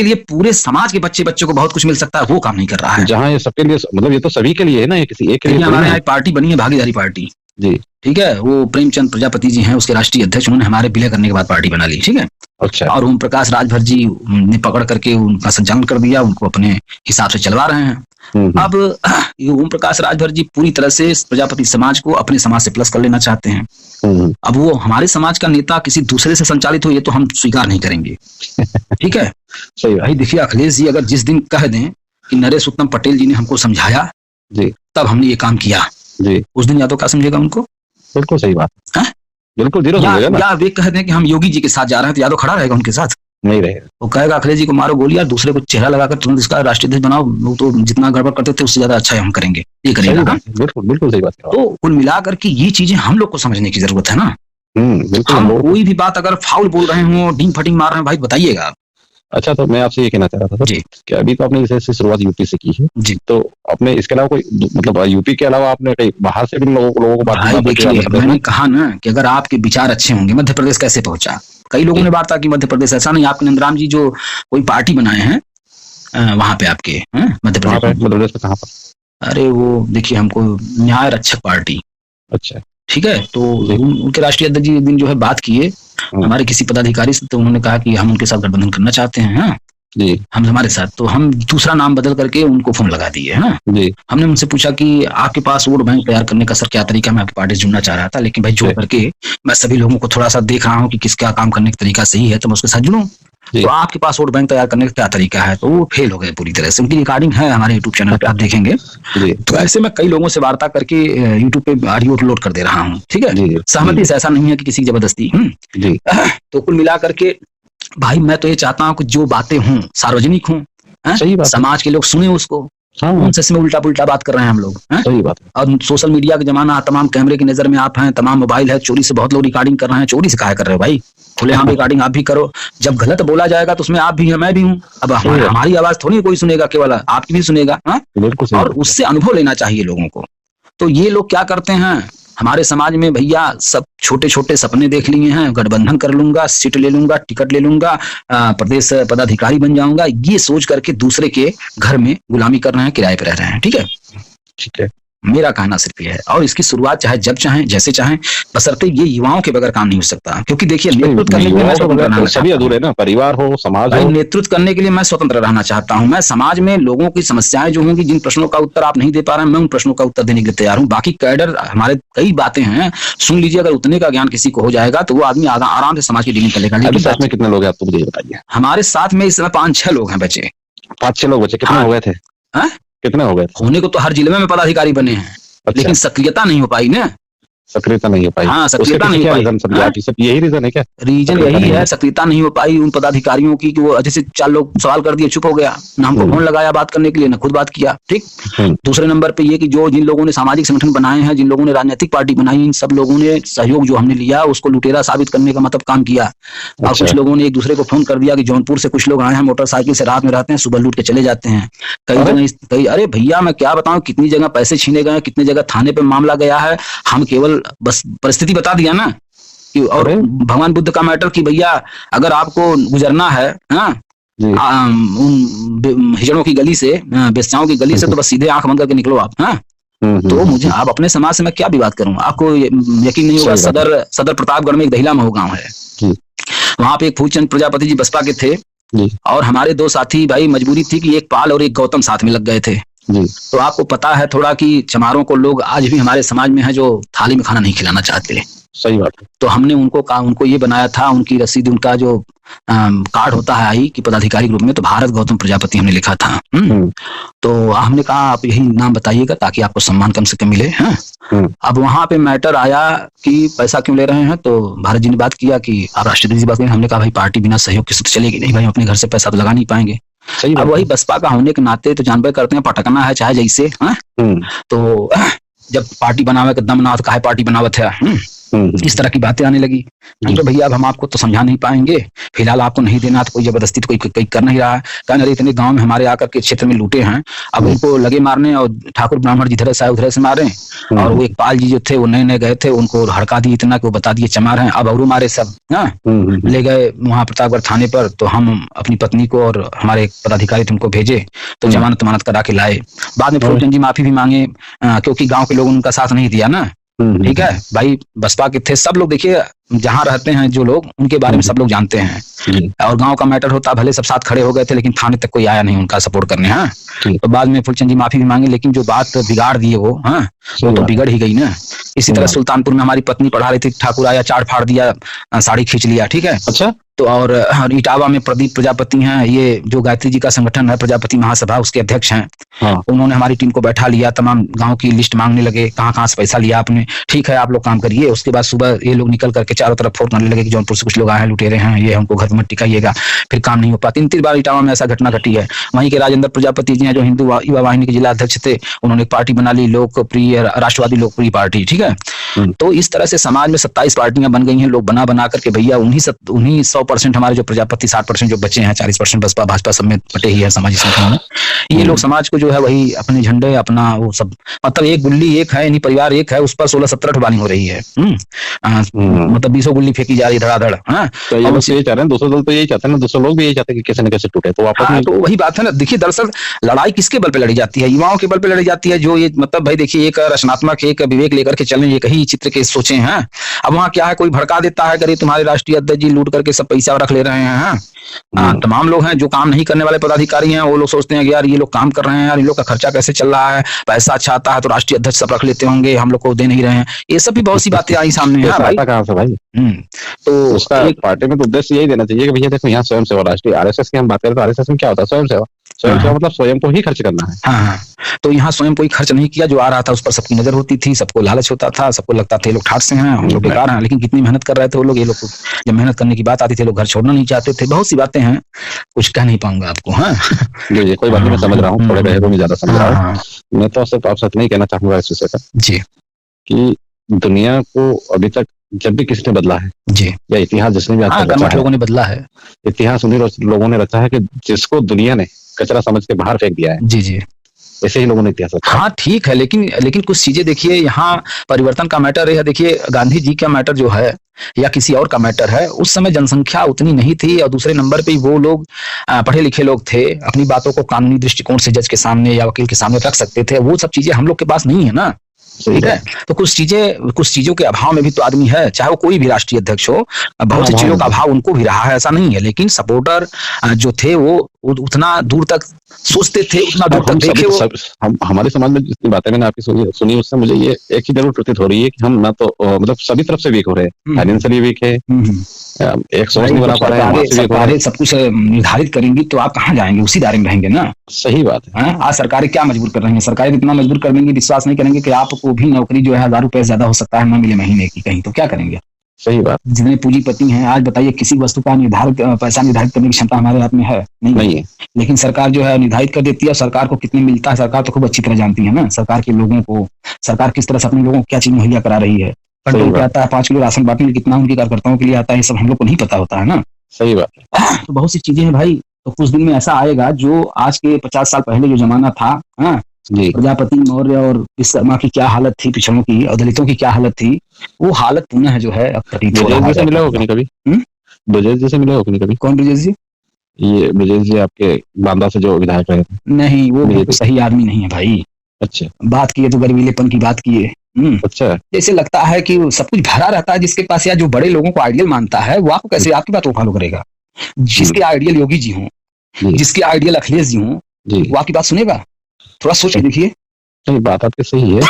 लिए पूरे समाज के बच्चों को बहुत कुछ मिल सकता है, वो काम नहीं कर रहा है। जहाँ ये सबके लिए, मतलब ये तो सभी के लिए है ना, ये किसी एक के लिए। हमारे यहाँ पार्टी बनी है भागीदारी पार्टी जी, ठीक है, वो प्रेमचंद प्रजापति जी हैं उसके राष्ट्रीय अध्यक्ष, उन्होंने हमारे विलय करने के बाद पार्टी बना ली। ठीक है। अच्छा। और ओम प्रकाश राजभर जी ने पकड़ करके उनका संचालन कर दिया, उनको अपने हिसाब से चलवा रहे हैं। अब ओम प्रकाश राजभर जी पूरी तरह से प्रजापति समाज को अपने समाज से प्लस कर लेना चाहते हैं। अब वो हमारे समाज का नेता किसी दूसरे से संचालित हो, ये तो हम स्वीकार नहीं करेंगे। ठीक है। सही भाई देखिए, अखिलेश जी अगर जिस दिन कह दें कि नरेश उत्तम पटेल जी ने हमको समझाया जी, तब हमने ये काम किया जी, उस दिन यादव क्या समझेगा उनको? बिल्कुल सही बात है, बिल्कुल जीरो समझेगा ना। या वे कह दें कि हम योगी जी के साथ जा रहे हैं, तो यादव खड़ा रहेगा उनके साथ? नहीं रहे। वो कहेगा अखिलेश जी को मारो गोली यार, दूसरे को चेहरा लगाकर तुरंत इसका राष्ट्रीय अध्यक्ष बनाओ, वो तो जितना गड़बड़ करते थे उससे ज्यादा अच्छा हम करेंगे, ये करेगा। बिल्कुल बिल्कुल सही बात है। तो कुल मिलाकर के ये चीजें हम लोग को समझने की जरूरत है ना। बिल्कुल। हम कोई भी बात अगर फाउल बोल रहे हो, डींग फटिंग मार रहे हैं, भाई बताइएगा। अच्छा, तो मैं आपसे ये कहना चाह रहा था सर कि अभी तो आपने जैसे शुरुआत यूपी से की है जी, तो आपने इसके अलावा कोई मतलब यूपी के अलावा आपने कहीं बाहर से भी लोगों को बात देखिए, मैंने कहा ना कि अगर आपके विचार अच्छे होंगे, मध्य प्रदेश कैसे पहुंचा, कई लोगों ने बात की मध्य प्रदेश ऐसा नहीं। आपके नंदराम जी जो कोई पार्टी बनाए हैं वहां पे आपके मध्य प्रदेश में कहाँ पर? अरे वो देखिए, हमको न्याय रक्षक पार्टी। अच्छा, ठीक है, तो उनके राष्ट्रीय अध्यक्ष जी एक दिन जो है बात किए हमारे किसी पदाधिकारी से, तो उन्होंने कहा कि हम उनके साथ गठबंधन करना चाहते हैं जी, हम हमारे साथ। तो हम दूसरा नाम बदल करके उनको फोन लगा दिए है जी। हमने उनसे पूछा कि आपके पास वोट बैंक तैयार करने का सर क्या तरीका, मैं आपकी पार्टी से जुड़ना चाह रहा था, लेकिन भाई जोड़ करके मैं सभी लोगों को थोड़ा सा देख रहा हूँ कि किसका काम करने का तरीका सही है, तो मैं उसके साथ जुड़ूं। तो आपके पास वोट बैंक तैयार करने का क्या तरीका है, तो वो फेल हो गए पूरी तरह से। उनकी रिकॉर्डिंग है हमारे यूट्यूब चैनल पे, आप देखेंगे। तो ऐसे मैं कई लोगों से वार्ता करके यूट्यूब पे ऑडियो अपलोड कर दे रहा हूँ। ठीक है, सहमति से ऐसा नहीं है कि किसी जबरदस्ती। तो कुल मिला करके भाई मैं तो ये चाहता हूँ कि जो बातें हों सार्वजनिक हों, समाज के लोग सुने उसको। उनसे उल्टा पुल्टा बात कर रहे हैं हम लोग। सही बात है। और सोशल मीडिया का जमाना, तमाम कैमरे की नजर में आप हैं, तमाम मोबाइल है, चोरी से बहुत लोग रिकॉर्डिंग कर रहे हैं। चोरी से काहे कर रहे हो भाई, खुले आम रिकॉर्डिंग आप भी करो। जब गलत बोला जाएगा तो उसमें आप भी हैं, मैं भी हूँ। अब हमारी आवाज थोड़ी कोई सुनेगा, केवल आपकी भी सुनेगा। और उससे अनुभव लेना चाहिए लोगों को। तो ये लोग क्या करते हैं हमारे समाज में, भैया सब छोटे छोटे सपने देख लिए हैं, गठबंधन कर लूंगा, सीट ले लूंगा, टिकट ले लूंगा, प्रदेश पदाधिकारी बन जाऊंगा, ये सोच करके दूसरे के घर में गुलामी कर रहे हैं, किराए पे रह रहे हैं। ठीक है, ठीक है, मेरा कहना सिर्फ ये है। और इसकी शुरुआत चाहे जब चाहे जैसे चाहे, बशर्ते ये युवाओं के बगैर काम नहीं हो सकता। क्योंकि देखिए, नेतृत्व करने के लिए मैं स्वतंत्र रहना सभी अधूरे ना, परिवार हो, समाज हो। नेतृत्व करने के लिए मैं स्वतंत्र रहना चाहता हूं। मैं समाज में लोगों की समस्याएं जो होंगी, जिन प्रश्नों का उत्तर आप नहीं दे पा रहे हैं, मैं उन प्रश्नों का उत्तर देने के लिए तैयार हूं। बाकी कैडर हमारे कई बातें हैं, सुन लीजिए। अगर उतने का ज्ञान किसी को हो जाएगा तो वो आदमी आराम से समाज की डीलिंग कर लेगा। लेकिन साथ में कितने लोग हैं आप तो मुझे बताइए। हमारे साथ में इस समय 5-6 लोग हैं बचे। 5-6 लोग बचे, कितने हो गए थे? कितने हो गए? होने को तो हर जिले में पदाधिकारी बने हैं। अच्छा। लेकिन सक्रियता नहीं हो पाई ना, सक्रियता नहीं हो पाई। हाँ, सक्रियता नहीं हो पाई। यही रीजन है क्या? रीजन यही है, सक्रियता नहीं हो पाई उन पदाधिकारियों की कि वो जैसे 4 लोग सवाल कर दिए, चुप हो गया, ना हमको फोन लगाया बात करने के लिए, ना खुद बात किया। ठीक। दूसरे नंबर पे ये कि जो जिन लोगों ने सामाजिक संगठन बनाए हैं, जिन लोगों ने राजनीतिक पार्टी बनाई, इन सब लोगों ने सहयोग जो हमने लिया उसको लुटेरा साबित करने का मतलब काम किया। और कुछ लोगों ने एक दूसरे को फोन कर दिया कि जौनपुर से कुछ लोग आए हैं, मोटरसाइकिल से रात में रहते हैं, सुबह लूट के चले जाते हैं। कई जगह अरे भैया मैं क्या बताऊं, कितनी जगह पैसे छीने गए, कितनी जगह थाने पे मामला गया है। हम केवल बस परिस्थिति बता दिया ना। और भगवान बुद्ध का मैटर कि भैया अगर आपको गुजरना है उन हिजड़ों की गली से, बेस्याओं की गली से, तो बस सीधे आंख बंद करके निकलो आप। तो मुझे आप अपने समाज से मैं क्या भी बात करूं, आपको यकीन नहीं होगा। सदर प्रतापगढ़ में एक दहिला महू गांव है, वहां पे एक फूलचंद प्रजापति जी बसपा के थे, और हमारे 2 साथी भाई, मजबूरी थी कि एक पाल और एक गौतम साथ में लग गए थे। तो आपको पता है थोड़ा कि चमारों को लोग आज भी हमारे समाज में है जो थाली में खाना नहीं खिलाना चाहते। सही बात है। तो हमने उनको ये बनाया था, उनकी रसीद, उनका जो कार्ड होता है आई कि पदाधिकारी ग्रुप में, तो भारत गौतम प्रजापति हमने लिखा था। तो हमने कहा आप यही नाम बताइएगा ताकि आपको सम्मान कम से कम मिले। अब वहां पे मैटर आया कि पैसा क्यों ले रहे हैं, तो भारत जी ने बात किया कि आप राष्ट्रपति जी बात करें। हमने कहा भाई पार्टी बिना सहयोग के तो चलेगी नहीं भाई, हम अपने घर से पैसा तो लगा नहीं पाएंगे। अब वही बसपा का होने के नाते तो जानबे करते हैं, पटकना है चाहे जैसे। तो जब पार्टी बनावे का दम ना तो काहे पार्टी बनावत है, इस तरह की बातें आने लगी। तो भैया अब हम आपको तो समझा नहीं पाएंगे, फिलहाल आपको नहीं देना तो कोई जबरदस्ती तो कोई कर नहीं रहा है। कहने इतने गांव में हमारे आकर के क्षेत्र में लूटे हैं, अब उनको लगे मारने, और ठाकुर ब्राह्मण जिधर से आए उधर से मारे। और वो एक पाल जी जो थे वो नए गए थे, उनको हड़का दिए इतना कि वो बता दिए चमार हैं। अब और मारे सब ले गए वहां प्रतापगढ़ थाने पर। तो हम अपनी पत्नी को और हमारे पदाधिकारी थे उनको भेजे, तो जमानत करा के लाए। बाद में फूलचंद जी माफी भी मांगे, क्योंकि गाँव के लोगों ने उनका साथ नहीं दिया ना। ठीक है भाई, बसपा के थे सब लोग। देखिए जहां रहते हैं जो लोग, उनके बारे में सब लोग जानते हैं। और गांव का मैटर होता, भले सब साथ खड़े हो गए थे, लेकिन थाने तक कोई आया नहीं उनका सपोर्ट करने। तो बाद में फूलचंद जी माफी भी मांगे, लेकिन जो बात बिगाड़ दिए वो तो बिगड़ ही गई ना। इसी तरह सुल्तानपुर में हमारी पत्नी पढ़ा रही थी, ठाकुर आया, चाड़ फाड़ दिया, साड़ी खींच लिया। ठीक है, अच्छा। तो और इटावा में प्रदीप प्रजापति हैं, ये जो गायत्री जी का संगठन है प्रजापति महासभा, उसके अध्यक्ष हैं। हाँ। उन्होंने हमारी टीम को बैठा लिया, तमाम गांव की लिस्ट मांगने लगे, कहाँ से पैसा लिया आपने, ठीक है आप लोग काम करिए। उसके बाद सुबह ये लोग निकल करके चारों तरफ फोन करने लगे कि जौनपुर से कुछ लोग आए हैं, लुटेरे हैं, ये हमको घर मत टिकाइएगा। फिर काम नहीं हो पाता। 3 बार इटावा में ऐसा घटना घटी है। वहीं के राजेंद्र प्रजापति जी हैं, जो हिंदू युवा वाहिनी के जिला अध्यक्ष थे, उन्होंने एक पार्टी बना ली, लोकप्रिय राष्ट्रवादी लोकप्रिय पार्टी, ठीक है। तो इस तरह से समाज में 27 पार्टियां बन गई हैं, लोग बना करके भैया उन्हीं 100% हमारे जो प्रजापति 60% जो बचे हैं, 40% बसपा भाजपा सब में बटे ही है सामाजिक संगठनों में। ये लोग समाज को जो है वही अपने झंडे अपना वो सब, मतलब एक गुल्ली एक है, यानी परिवार एक है, उस पर 16-17 ठुबानी हो रही है। मतलब 20 गुल्ली फेंकी जा रही धड़ाधड़। तो ये लोग यही चाह रहे हैं, दूसरे दल तो यही चाहते हैं, दूसरे लोग भी यही चाहते हैं कि कैसे न कैसे टूटे। तो वापस तो वही बात है ना। देखिए दरअसल लड़ाई किसके बल पे लड़ी जाती है? युवाओं के बल पे लड़ी जाती है, जो ये मतलब भाई देखिए एक रचनात्मक एक विवेक लेकर के चलें, एक ही चित्र के सोचे हैं। अब वहाँ क्या है, कोई भड़का देता है, करीब तुम्हारे राष्ट्रीय अध्यक्ष जी लूट करके सब पैसा रख ले रहे हैं। तमाम लोग हैं जो काम नहीं करने वाले पदाधिकारी हैं, वो लोग सोचते हैं कि यार ये लोग काम कर रहे हैं, यार इन लोग का खर्चा कैसे चल रहा है, पैसा अच्छा आता है तो राष्ट्रीय अध्यक्ष सब रख लेते होंगे, हम लोग को दे नहीं रहे हैं। ये सब भी बहुत सी बातें आई सामने है भाई। कहाँ से भाई? तो उसका एक पार्टी में तो उद्देश्य यही देना चाहिए कि भैया देखो यहाँ स्वयं सेवा, राष्ट्रीय आरएसएस की हम बात करें तो आरएसएस में क्या होता है? स्वयं सेवा। स्वयं सेवा मतलब स्वयं को ही खर्च करना है। हाँ, तो यहाँ स्वयं कोई खर्च नहीं किया, जो आ रहा था उस पर सबकी नजर होती थी, सबको लालच होता था, सबको लगता था ये लोग ठाठ से हैं, हम लोग बेकार हैं। लेकिन कितनी मेहनत कर रहे थे वो लोग, ये लोग जब मेहनत करने की बात आती थी लोग घर छोड़ना नहीं चाहते थे। बहुत सी बातें हैं, कुछ कह नहीं पाऊंगा आपको। हाँ जी, कोई बात नहीं, मैं समझ रहा हूँ, थोड़े गहरे में ज्यादा समझ रहा हूँ। मैं तो सिर्फ आपसे नहीं कहना चाहूंगा इस विषय पर जी कि दुनिया को अभी तक जब भी किसने बदला है जी, या इतिहास जिसने भी लोगों ने बदला है, इतिहास उन्हीं लोगों ने रचा है कि जिसको दुनिया ने कचरा समझ के बाहर फेंक दिया है। जी जी, ऐसे ही लोगों ने इतिहास रचा। हाँ ठीक है, लेकिन कुछ चीजें देखिए, यहाँ परिवर्तन का मैटर है। देखिए गांधी जी का मैटर जो है या किसी और का मैटर है, उस समय जनसंख्या उतनी नहीं थी, और दूसरे नंबर पे वो लोग पढ़े लिखे लोग थे, अपनी बातों को कानूनी दृष्टिकोण से जज के सामने या वकील के सामने रख सकते थे। वो सब चीजें हम लोग के पास नहीं है ना, ठीक है। तो कुछ चीजों के अभाव में भी तो आदमी है, चाहे वो कोई भी राष्ट्रीय अध्यक्ष हो, बहुत सी चीजों का अभाव उनको भी रहा है, ऐसा नहीं है। लेकिन सपोर्टर जो थे वो उतना दूर तक सोचते थे, उतना दूर तक देखे। हम हमारे समाज में जितनी बातें मैंने आपकी सुनी उससे मुझे ये एक ही जरूर प्रतीत हो रही है कि हम ना तो मतलब सभी तरफ से वीक हो रहे हैं, फाइनेंशियली वीक है, एक सोच नहीं बना पा रहे हैं। सब कुछ निर्धारित करेंगी तो आप कहाँ जाएंगे, उसी दायरे में रहेंगे ना। सही बात है। आज सरकारें क्या मजबूर कर रही है? सरकारें इतना मजबूर कर देंगी, विश्वास नहीं करेंगे कि आपको भी नौकरी जो है 1000 रुपए ज्यादा हो सकता है न मिले महीने की कहीं, तो क्या करेंगे? सही बात। जितने पूंजीपति हैं आज बताइए, किसी वस्तु का पैसा निर्धारित करने की क्षमता हमारे हाथ में है नहीं है। लेकिन सरकार जो है निर्धारित कर देती है। सरकार को कितने मिलता है सरकार तो खूब अच्छी तरह जानती है ना। सरकार के लोगों को, सरकार किस तरह से अपने लोगों को क्या चीज मुहैया करा रही है, कंट्रोल पे आता है, 5 किलो राशन बांटने में कितना उनके कार्यकर्ताओं के लिए आता है, ये सब हम लोग को नहीं पता होता है ना। सही बात है। तो बहुत सी चीजें हैं भाई। तो कुछ दिन में ऐसा आएगा जो आज के 50 साल पहले जो जमाना था, प्रजापति मौर्य और विश्वकर्मा की क्या हालत थी, पिछड़ों की और दलितों की क्या हालत थी, वो हालत पुनः जो है अब प्रतीत हो रहा है। मिला हो कि कभी? ब्रजेश जी से मिले हो कि कभी? कौन ब्रजेश जी? ये ब्रजेश जी आपके बांदा से जो विधायक रहे थे। नहीं, वो सही आदमी नहीं है भाई। अच्छा, बात किए तो गर्वीलेपन की बात किए। अच्छा, जैसे लगता है कि सब कुछ भरा रहता है जिसके पास, या जो बड़े लोगों को आइडियल मानता है वो आपको कैसे आपकी बात को फॉलो करेगा? जिसके आइडियल योगी जी हों, जिसके आइडियल अखिलेश जी हों, वो आपकी बात सुनेगा? थोड़ा सोच के देखिए। बात आपकी सही है।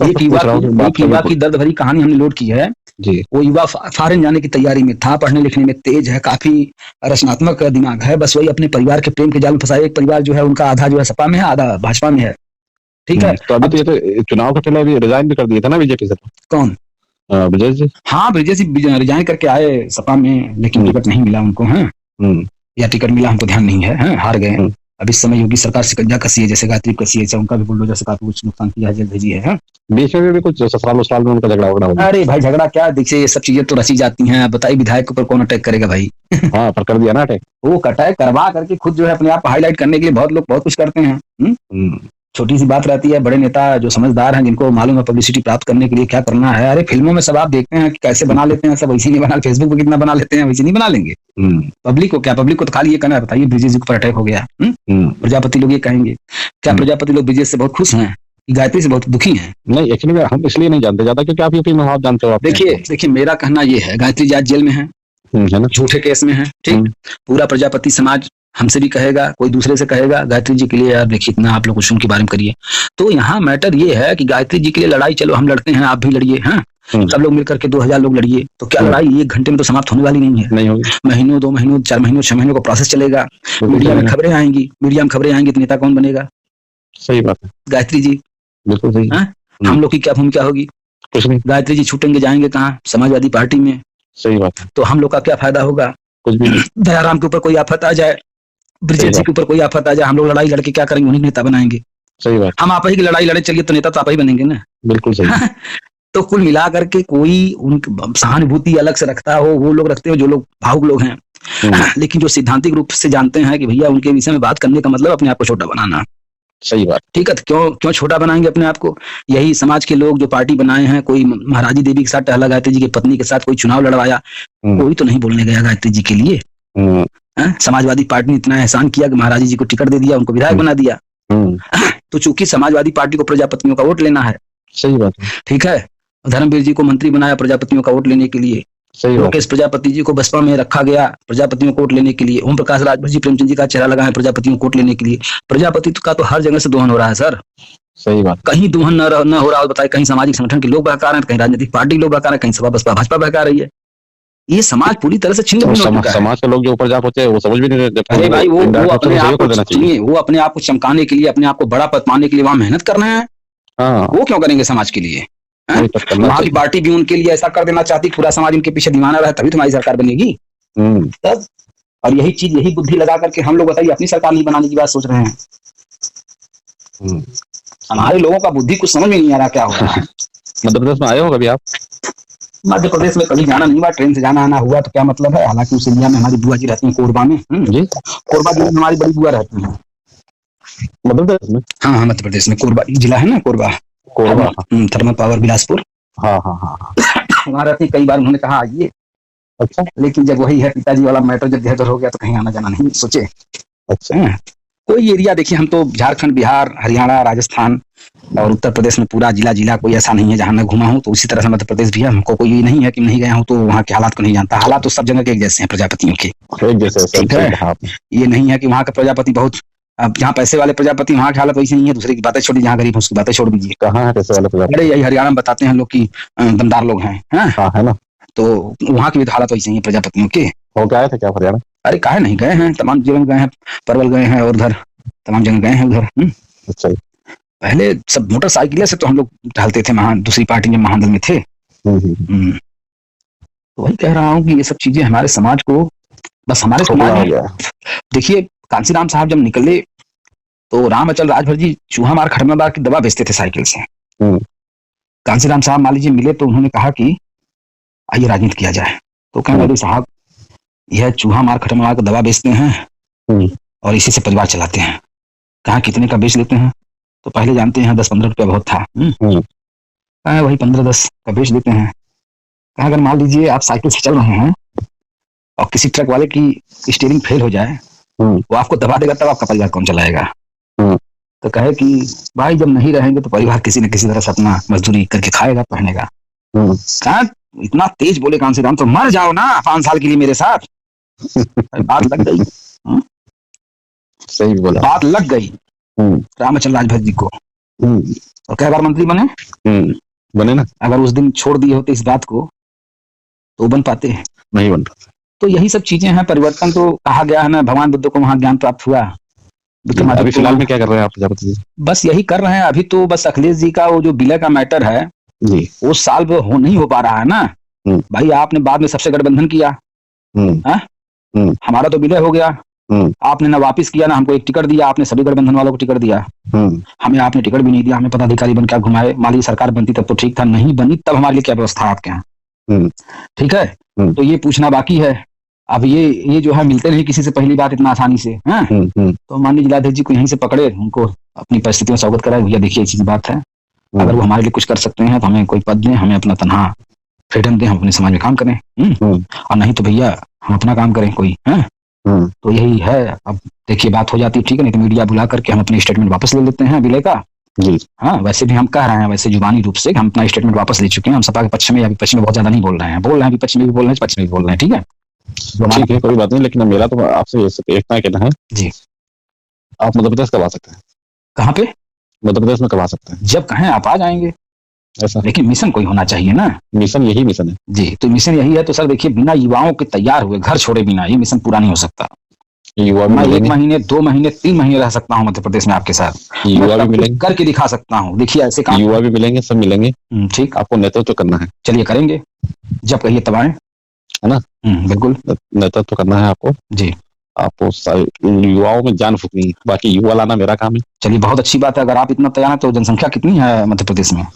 एक युवा की दर्द भरी कहानी हमने लोड की है जी। वो युवा फॉरेन जाने की तैयारी में था, पढ़ने लिखने में तेज है, काफी रचनात्मक दिमाग है, बस वही अपने परिवार के प्रेम के जाल में फंसा। एक परिवार जो है उनका आधा जो है सपा में है, आधा भाजपा में है, ठीक है। तो अभी तो ये तो चुनाव का पहले अभी रिजाइन भी कर दिया था ना बीजेपी से। कौन? ब्रजेश जी। हाँ, ब्रजेश जी रिजाइन करके आए सपा में, लेकिन टिकट नहीं मिला उनको है, या टिकट मिला हमको ध्यान नहीं है, हार गए। अब इस समय योगी सरकार शिकंजा कसी है, जैसे गायत्री कसी है, उनका भी बुलडोजर से काफी कुछ नुकसान किया है, जेल भेजी है। बीच में भी कुछ ससुराल में उनका झगड़ा हो गया। अरे भाई झगड़ा क्या, देखिए ये सब चीजें तो रची जाती हैं। बताइए विधायक के ऊपर कौन अटैक करेगा भाई? हाँ, पर कर दिया ना अटैक। वो अटैक करवा करके खुद जो है अपने आप हाईलाइट करने के लिए बहुत लोग बहुत कुछ करते हैं। छोटी सी बात रहती है, बड़े नेता जो समझदार हैं, जिनको मालूम है पब्लिसिटी प्राप्त करने के लिए क्या करना है। अरे फिल्मों में सब आप देखते हैं कि कैसे बना लेते हैं, सब वैसे नहीं बना, फेसबुक पे कितना बना लेते हैं, वैसे नहीं बना लेंगे। पब्लिक को क्या, पब्लिक को तो खाली ये कहना है, बताइए ब्रिजेश जी पर अटैक हो गया। प्रजापति लोग ये कहेंगे क्या प्रजापति लोग ब्रिजेश से बहुत खुश हैं, गायत्री से बहुत दुखी हैं? नहीं, एक्चुअली हम इसलिए नहीं जानते ज्यादा क्योंकि आप यूपी में आप जानते हो। आप देखिए मेरा कहना ये है, गायत्री जी आज जेल में है, झूठे केस में है, ठीक। पूरा प्रजापति समाज हमसे भी कहेगा, कोई दूसरे से कहेगा गायत्री जी के लिए यार देखिए इतना आप लोग कुछ उनके बारे में करिए। तो यहाँ मैटर ये है कि गायत्री जी के लिए लड़ाई, चलो हम लड़ते हैं, आप भी लड़िए, हैं सब लोग मिलकर के 2000 लोग लड़िए। तो क्या लड़ाई 1 घंटे में तो समाप्त होने वाली नहीं है, नहीं होगी। महीनों 2 महीनों 4 महीनों 6 महीनों का प्रोसेस चलेगा। मीडिया में खबरें आएंगी, तो नेता कौन बनेगा? सही बात है। गायत्री जी, बिल्कुल सही। हम लोग की क्या भूमिका होगी? कुछ नहीं। गायत्री जी छूटेंगे, जाएंगे कहाँ? समाजवादी पार्टी में। सही बात है। तो हम लोग का क्या फायदा होगा? कुछ भी नहीं। दयाराम के ऊपर कोई आफत आ जाए, ब्रिजेश जी के ऊपर कोई आफत आ जाए, हम लोग लड़ाई लड़के क्या करेंगे? उन्हीं नेता बनाएंगे। सही बात। हम आप ही की लड़ाई लड़े चलिए तो नेता तो आप ही बनेंगे ना। बिल्कुल सही। तो कुल मिला करके कोई उनकी सहानुभूति अलग से रखता हो, वो लोग रखते हो जो लोग भावुक लोग हैं, लेकिन जो सिद्धांतिक रूप से जानते हैं कि भैया उनके विषय में बात करने का मतलब अपने आप को छोटा बनाना। सही बात। ठीक है। क्यों छोटा बनाएंगे अपने आप को? यही समाज के लोग जो पार्टी बनाए हैं, कोई महाराजी देवी के साथ टहला, गायत्री जी की पत्नी के साथ कोई चुनाव लड़वाया, कोई तो नहीं बोलने गया गायत्री जी के लिए। समाजवादी पार्टी ने इतना एहसान किया कि महाराजी जी को टिकट दे दिया, उनको विधायक बना दिया। तो चूंकि समाजवादी पार्टी को प्रजापतियों का वोट लेना है। सही बात है। ठीक है। धर्मवीर जी को मंत्री बनाया प्रजापतियों का वोट लेने के लिए। लोकेश प्रजापति जी को बसपा में रखा गया प्रजापतियों को वोट लेने के लिए। ओम प्रकाश राजभर जी प्रेमचंद जी का चेहरा लगा है प्रजापतियों को वोट लेने के लिए। प्रजापति का तो हर जगह से दोहन हो रहा है सर। सही बात। कहीं दोहन न हो रहा हो बताए, कहीं सामाजिक संगठन के लोग बहका रहे हैं, कहीं राजनीतिक पार्टी लोग बहका रहे हैं, कहीं सपा बसपा भाजपा बहका रही है। ये समाज पूरी तरह से छिन्न भिन्न हो चुका है। समाज के लोग जो ऊपर जाप होते हैं वो समझ भी नहीं रहे। अरे भाई वो अपने आप को चमकाने के लिए, अपने आप को बड़ा पद पाने के लिए वहां मेहनत कर रहे हैं। वो क्यों करेंगे समाज के लिए? वहां की पार्टी भी उनके लिए ऐसा कर देना चाहती, पूरा समाज उनके पीछे दीवाना रहे, तभी तुम्हारी सरकार बनेगी। तब और यही चीज, यही बुद्धि लगा करके हम लोग बताइए अपनी सरकार नहीं बनाने की बात सोच रहे हैं। हमारे लोगों का बुद्धि कुछ समझ में नहीं आ रहा क्या हो रहा है। मध्य प्रदेश में आए हो कभी आप? मध्य प्रदेश में कभी जाना नहीं हुआ, ट्रेन से जाना आना हुआ तो क्या मतलब है। हालांकि उस एरिया में हमारी बुआ जी रहती है, कोरबा में। जी, कोरबा जिले में हमारी बड़ी बुआ रहती है। मध्य प्रदेश में? हाँ, मध्य प्रदेश में कोरबा जिला है ना, कोरबा थर्मल पावर बिलासपुर। हाँ। वहाँ रहती, कई बार उन्होंने कहा आइए। अच्छा। लेकिन जब वही है पिताजी वाला मैटर जब इधर हो गया तो कहीं आना जाना नहीं सोचे। अच्छा। कोई एरिया देखिए, हम तो झारखंड, बिहार, हरियाणा, राजस्थान और उत्तर प्रदेश में पूरा जिला कोई ऐसा नहीं है जहां मैं घुमा हूं। तो उसी तरह से मध्य प्रदेश भी है। हमको कोई ये नहीं है कि नहीं गया हूं तो वहाँ के हालात को नहीं जानता। हालात तो सब जगह के एक जैसे हैं, प्रजापतियों के एक जैसे। ठीक है। ये नहीं है कि वहाँ का प्रजापति बहुत, अब जहाँ पैसे वाले प्रजापति वहाँ की हालत वैसी नहीं है। दूसरे की बातें छोड़ी, जहाँ गरीब है उसकी बातें छोड़ दीजिए। कहाँ है पैसे वाले प्रजापति? अरे यही हरियाणा में बताते हैं लोग की दमदार लोग हैं। हाँ, है ना। तो वहाँ की भी हालत वैसी है प्रजापतियों के। हो गए थे क्या हरियाणा? अरे काहे नहीं गए हैं, तमाम जगह गए हैं, परवल गए हैं और उधर तमाम जगह गए हैं उधर। अच्छा। पहले सब मोटरसाइकिल से तो हम लोग टहलते थे, दूसरी पार्टी में महादल में थे। तो वही कह रहा हूँ कि ये सब चीजें हमारे समाज को, बस हमारे समाज में देखिए, कांसीराम साहब जब निकले तो राम अचल राजभर जी चूहा मार खटमल मार की दवा बेचते थे साइकिल से। कांसीराम साहब मान लीजिए मिले तो उन्होंने कहा कि आइए राजनीति किया जाए। तो कहने लगे साहब यह चूहा मार खटमल मार की दवा बेचते हैं और इसी से परिवार चलाते हैं। कहा कितने का बेच लेते हैं? तो पहले जानते हैं 10-15 रुपया बहुत था। कहा वही 15-10 का बेच देते हैं। कहा अगर मान लीजिए आप साइकिल से चल रहे हैं और किसी ट्रक वाले की स्टीयरिंग फेल हो जाए, वो आपको दबा देगा, तब आपका परिवार कौन चलाएगा? तो कहे कि भाई जब नहीं रहेंगे तो परिवार किसी न किसी तरह से अपना मजदूरी करके खाएगा, पहनेगा। कहा इतना तेज बोले कांसीराम, तो मर जाओ ना 5 साल के लिए मेरे साथ। बात लग गई। सही बोला, बात लग गई रामचंद्र राजभर जी को। और कई बार मंत्री बने ना। अगर उस दिन छोड़ दिए होते इस बात को तो बन पाते हैं? नहीं बन पाते। तो यही सब चीजें हैं। परिवर्तन तो कहा गया है ना, भगवान बुद्ध को वहां ज्ञान प्राप्त हुआ। अभी फिलहाल में क्या कर रहे हैं आप प्रजापति जी? बस यही कर रहे हैं अभी तो। बस अखिलेश जी का वो जो विलय का मैटर है जी, वो साल नहीं हो पा रहा है ना भाई। आपने बाद में सबसे गठबंधन किया, हमारा तो विलय हो गया। आपने ना वापिस किया ना हमको एक टिकट दिया। आपने सभी गठबंधन वालों को टिकट दिया, हमें आपने टिकट भी नहीं दिया। हमें पदाधिकारी बन क्या घुमाए। माली सरकार बनती तब तो ठीक था, नहीं बनी तब हमारे लिए क्या व्यवस्था आपके यहाँ? ठीक है। तो ये पूछना बाकी है। अब ये जो है मिलते नहीं किसी से पहली बात इतना आसानी से। तो माननीय जिलाध्यक्ष जी को यहीं से पकड़े, उनको अपनी परिस्थितियों से अवगत कराए, भैया देखिए ऐसी बात है, अगर वो हमारे लिए कुछ कर सकते हैं तो हमें कोई पद दें, हमें अपना तनहा फ्रीडम दें, हम अपने समाज में काम करें। और नहीं तो भैया हम अपना काम करें कोई। तो यही है। अब देखिए बात हो जाती है, ठीक है, नहीं तो मीडिया बुला करके हम अपने स्टेटमेंट वापस ले लेते हैं विलय का। हाँ, वैसे भी हम कह रहे हैं, वैसे जुबानी रूप से हम अपना स्टेटमेंट वापस ले चुके हैं। हम सपा के पक्ष में या विपक्ष में बहुत ज्यादा नहीं बोल रहे हैं, विपक्ष में भी बोल रहे हैं, पक्ष में भी बोल रहे हैं। ठीक है, ठीक है, कोई बात नहीं। लेकिन मेरा तो आपसे इतना कहना है जी, आप मध्य प्रदेश कब आ सकते हैं? कहाँ पे? मध्य प्रदेश में कब आ सकते हैं? जब कहें आप आ जाएंगे। ऐसा? लेकिन मिशन कोई होना चाहिए ना। मिशन यही मिशन है जी। तो मिशन यही है। तो सर देखिए, बिना युवाओं के तैयार हुए घर छोड़े बिना ये मिशन पूरा नहीं हो सकता। युवा भी मैं 1 मिलेंगे, महीने 2 महीने 3 महीने रह सकता हूँ मध्य प्रदेश में आपके साथ, मैं युवा भी सब कुछ मिलेंगे, करके दिखा सकता हूँ। देखिए ऐसे काम युवा भी मिलेंगे, सब मिलेंगे। ठीक, आपको नेतृत्व करना है चलिए करेंगे, जब कहिए तब आए। ना? बिल्कुल नेतृत्व करना है आपको, जी। आपको युवाओं में जान फूकनी है, बाकी युवा लाना मेरा काम है। चलिए बहुत अच्छी बात है, अगर आप इतना तैयार हैं तो जनसंख्या कितनी है मध्य प्रदेश में?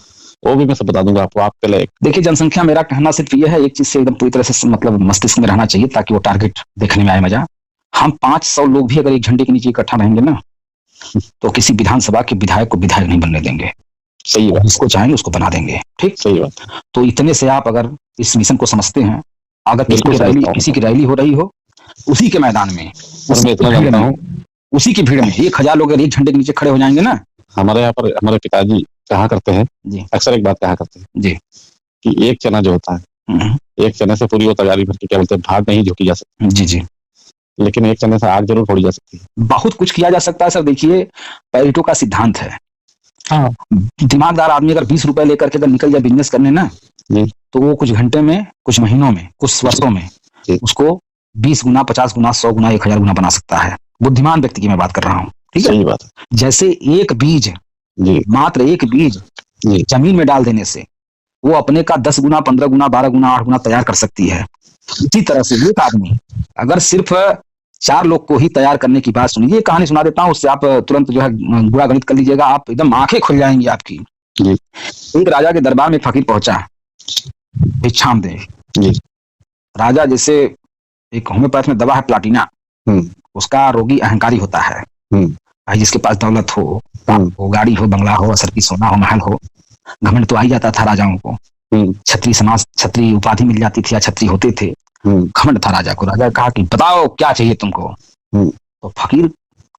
वो भी मैं सब बता दूंगा आपको, आप पहले। देखिए जनसंख्या, मेरा कहना सिर्फ ये है, एक चीज से एकदम पूरी तरह से मतलब मस्तिष्क में रहना चाहिए ताकि वो टारगेट देखने में आए मजा। हम 500 लोग भी अगर एक झंडे के नीचे इकट्ठा रहेंगे ना, तो किसी विधानसभा के विधायक को विधायक नहीं बनने देंगे। सही बात, जिसको चाहेंगे उसको बना देंगे। ठीक, सही बात। तो इतने से आप अगर इस मिशन को समझते हैं, अगर बिल्कुल समझता हूँ। किसी की रैली हो रही हो, उसी के मैदान में, और मैं इतना जानता हूँ, उसी की भीड़ में 1000 लोग अगर एक झंडे के नीचे खड़े हो जाएंगे ना। हमारे यहाँ पर हमारे पिताजी कहा करते हैं जी, अक्सर एक बात कहा करते हैं जी, कि एक चना जो होता है, एक चने से पूरी वो तैयारी भर के क्या बोलते हैं भाग नहीं झोंकी जा सकती। जी, जी, लेकिन एक चने से आग जरूर फोड़ी जा सकती है। बहुत कुछ किया जा सकता है सर। देखिए पैरेटो का सिद्धांत है। हाँ, दिमागदार आदमी अगर 20 रुपए लेकर के अगर निकल जाए बिजनेस करने ना, तो वो कुछ घंटे में, कुछ महीनों में, कुछ वर्षों में उसको 20 गुना, 50 गुना, 100 गुना, 1000 गुना बना सकता है। बुद्धिमान व्यक्ति की मैं बात कर रहा हूँ। ठीक है, सही बात है। जैसे एक बीज, मात्र एक बीज जमीन में डाल देने से वो अपने का 10 गुना, 15 गुना, 12 गुना, 8 गुना तैयार कर सकती है। इसी तरह से एक आदमी अगर सिर्फ 4 लोग को ही तैयार करने की बात सुनिए, कहानी सुना देता हूँ, उससे आप तुरंत जो है गुणा गणित कर लीजिएगा, आप एकदम आंखें खुल जाएंगी आपकी। एक राजा के दरबार में फकीर पहुंचा, भिक्षाम दे। राजा जैसे एक होम्योपैथ में दवा है प्लाटिना, उसका रोगी अहंकारी होता है। भाई जिसके पास दौलत हो, गाड़ी हो, बंगला हो, असर की सोना हो, महल हो, घमंड तो आ ही जाता था राजाओं को। छत्री समाज, छत्री उपाधि मिल जाती थी या छत्री होते थे, घमंड था राजा को। राजा कहा कि बताओ क्या चाहिए तुमको। तो फकीर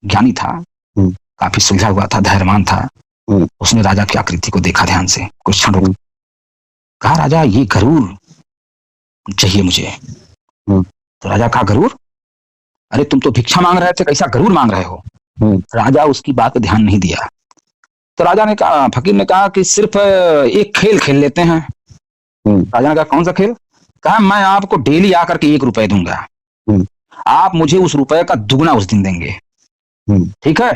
ज्ञानी था, काफी सुलझा हुआ था, धैर्यवान था। उसने राजा की आकृति को देखा ध्यान से, कुछ क्षण कहा राजा ये गरुड़ चाहिए मुझे। तो राजा कहा गरुड़? अरे तुम तो भिक्षा मांग रहे थे, कैसा गरुड़ मांग रहे हो? राजा उसकी बात पे ध्यान नहीं दिया। तो राजा ने कहा, फकीर ने कहा कि सिर्फ एक खेल खेल लेते हैं। राजा ने कहा कौन सा खेल? कहा मैं आपको डेली आकर के 1 रुपए दूंगा, आप मुझे उस रुपए का दुगना उस दिन देंगे। ठीक है,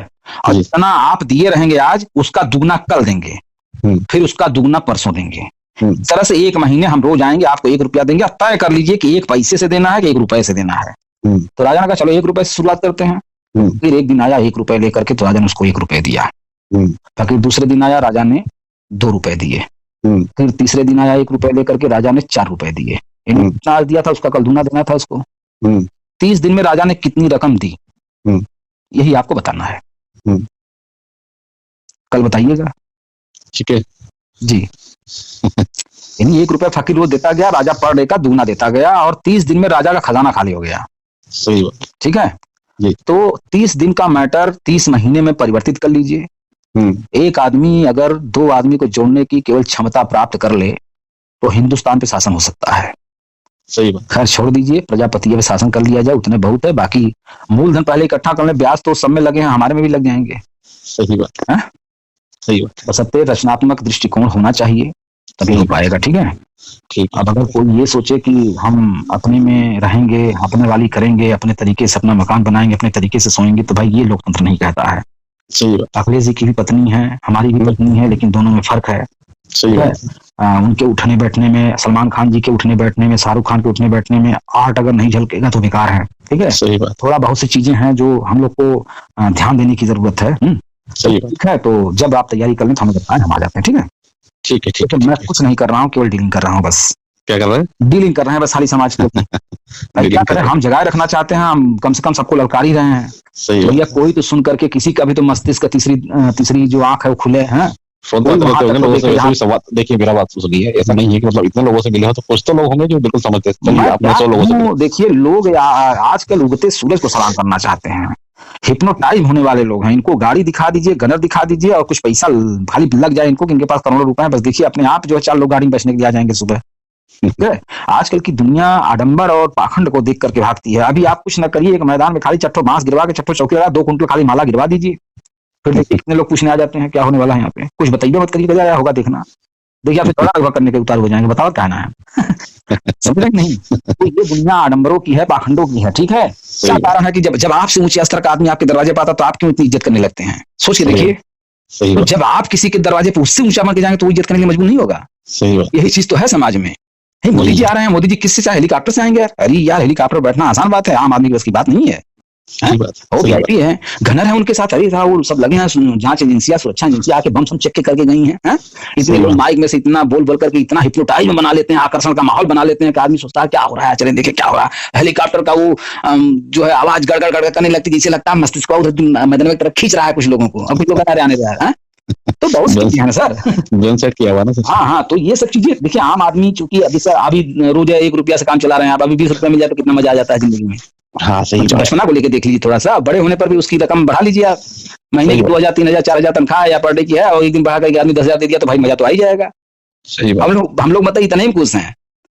और जितना आप दिए रहेंगे आज, उसका दुगना कल देंगे, फिर उसका दुगना परसों देंगे। इस तरह से 1 महीने हम रोज आएंगे, आपको 1 रुपया देंगे, तय कर लीजिए कि 1 पैसे से देना है कि 1 रुपए से देना है। तो राजा ने कहा चलो 1 रुपए से शुरुआत करते हैं। फिर एक दिन आया 1 रुपए लेकर के, तो राजा ने उसको 1 रुपए दिया। फिर दूसरे दिन आया, राजा ने 2 रुपए दिए। फिर तीसरे दिन आया 1 रुपए लेकर के, राजा ने 4 रुपए दिए। इतना दिया था, उसका कल दूना देना था उसको। 30 दिन में राजा ने कितनी रकम दी, यही आपको बताना है। कल बताइएगा। ठीक है जी। यानी 1 रुपया फकीर रोज देता गया, राजा पर डे का दुगना देता गया, और 30 दिन में राजा का खजाना खाली हो गया। सही बात। ठीक है, तो 30 दिन का मैटर 30 महीने में परिवर्तित कर लीजिए। एक आदमी अगर 2 आदमी को जोड़ने की केवल क्षमता प्राप्त कर ले, तो हिंदुस्तान पे शासन हो सकता है। सही बात। खैर छोड़ दीजिए, प्रजापति पे शासन कर लिया जाए, उतने बहुत है। बाकी मूलधन पहले इकट्ठा कर ले, ब्याज तो सब में लगे हैं, हमारे में भी लग जाएंगे। सही बात है, सही बात है। बस सब पे रचनात्मक दृष्टिकोण होना चाहिए, तभी हो पाएगा। ठीक है, ठीक। अब अगर कोई ये सोचे कि हम अपने में रहेंगे, अपने वाली करेंगे, अपने तरीके से अपना मकान बनाएंगे, अपने तरीके से सोएंगे, तो भाई ये लोकतंत्र नहीं कहता है। सही बात। अखिलेश जी की भी पत्नी है, हमारी भी पत्नी है, लेकिन दोनों में फर्क है। सही है। उनके उठने बैठने में, सलमान खान जी के उठने बैठने में, शाहरुख खान के उठने बैठने में आर्ट अगर नहीं झलकेगा तो बेकार है। ठीक है, सही बात। थोड़ा बहुत सी चीजें हैं जो हम लोग को ध्यान देने की जरूरत है। सही बात है। तो जब आप तैयारी कर लें तो हमें बताएं, हम आ जाते हैं। ठीक है, ठीक है, ठीक है। मैं कुछ नहीं कर रहा हूँ, केवल डीलिंग कर रहा हूँ बस। क्या कर रहे हैं? डीलिंग कर रहे हैं बस, सारी समाज को। क्या करें, हम जगाए रखना चाहते हैं, हम कम से कम सबको ललकार ही रहे हैं। सही है। कोई तो सुन करके, किसी का भी तो मस्तिष्क का तीसरी जो आंख है वो खुले हैं। देखिए मेरा बात सुनिए, ऐसा नहीं है कि मतलब इतने लोगों से मिले हो तो कुछ तो लोग होंगे जो बिल्कुल समझते हैं। आपने 100 लोगों से, देखिए लोग आजकल उगते सूरज को सलाम करना चाहते हैं, हिप्नोटाइज होने वाले लोग हैं। इनको गाड़ी दिखा दीजिए, गनर दिखा दीजिए, और कुछ पैसा खाली लग जाए इनको कि इनके पास करोड़ों रुपए हैं, बस देखिए अपने आप जो है 4 लोग गाड़ी में बैठने के लिए आ जाएंगे सुबह। ठीक है, आजकल की दुनिया आडंबर और पाखंड को देख करके भागती है। अभी आप कुछ न करिए, एक मैदान में खाली चट्टो बांस गिरवा के, चट्टो चौकी लगा, 2 कुंटल खाली माला गिरवा दीजिए, फिर देखिए कितने लोग पूछने आ जाते हैं क्या होने वाला है यहाँ पे। कुछ बताइए मत करिए, क्या होगा देखना। देखिए आपसे थोड़ा करने के उतार हो जाएंगे, बताओ क्या है। समझ रहे नहीं? तो ये दुनिया आडंबरों की है, पाखंडों की है। ठीक है, क्या कारण है कि जब आपसे ऊंचे स्तर का आदमी आपके दरवाजे पर आता तो आप क्यों इतनी इज्जत करने लगते हैं? सोच के देखिए। तो जब आप किसी के दरवाजे पर उससे ऊंचा मान के जाएंगे तो वो इज्जत करने के लिए मजबूर नहीं होगा। यही चीज तो है समाज में। मोदी जी आ रहे हैं, मोदी जी किससे चाहे हेलीकॉप्टर से आएंगे यार। अरे यार हेलीकॉप्टर बैठना आसान बात है, आम आदमी की बस की बात नहीं है। वो वीआईपी है, घनर है उनके साथ। अरे वो सब लगे हैं, जांच एजेंसियां, सुरक्षा एजेंसियां आके बम चेक के करके गई हैं। इतने लोग माइक में से इतना बोल बोल करके इतना हिप्नोटाइज में बना लेते हैं, आकर्षण का माहौल बना लेते हैं कि आदमी सोचता है क्या हो रहा है, चले देखे क्या हो रहा है। हेलीकॉप्टर का वो जो है आवाज गड़गड़ गड़गड़ करने लगती, जिससे लगता है मस्तिष्क को मैदान की तरफ खींच रहा है कुछ लोगों को, और कुछ लोग आने रहा है। तो बहुत सी चीजें हैं सर, किया हुआ ना। हाँ, तो ये सब चीजें देखिए। आम आदमी चूंकि अभी रोज 1 रुपया से काम चला रहे हैं, अब अभी 20 रुपया मिल जाए तो कितना मजा आ जाता है जिंदगी में। हाँ सही। बचपना को लेके देख लीजिए थोड़ा सा, बड़े होने पर भी उसकी रकम बढ़ा लीजिए आप। महीने की 2000, 3000, 4000 तनख्वाह या पर डे की है, और एक दिन बढ़ा करके आदमी 10,000 दे दिया तो भाई मजा तो आ ही जाएगा। सही बात। हम लोग मतलब इतने ही खुश हैं।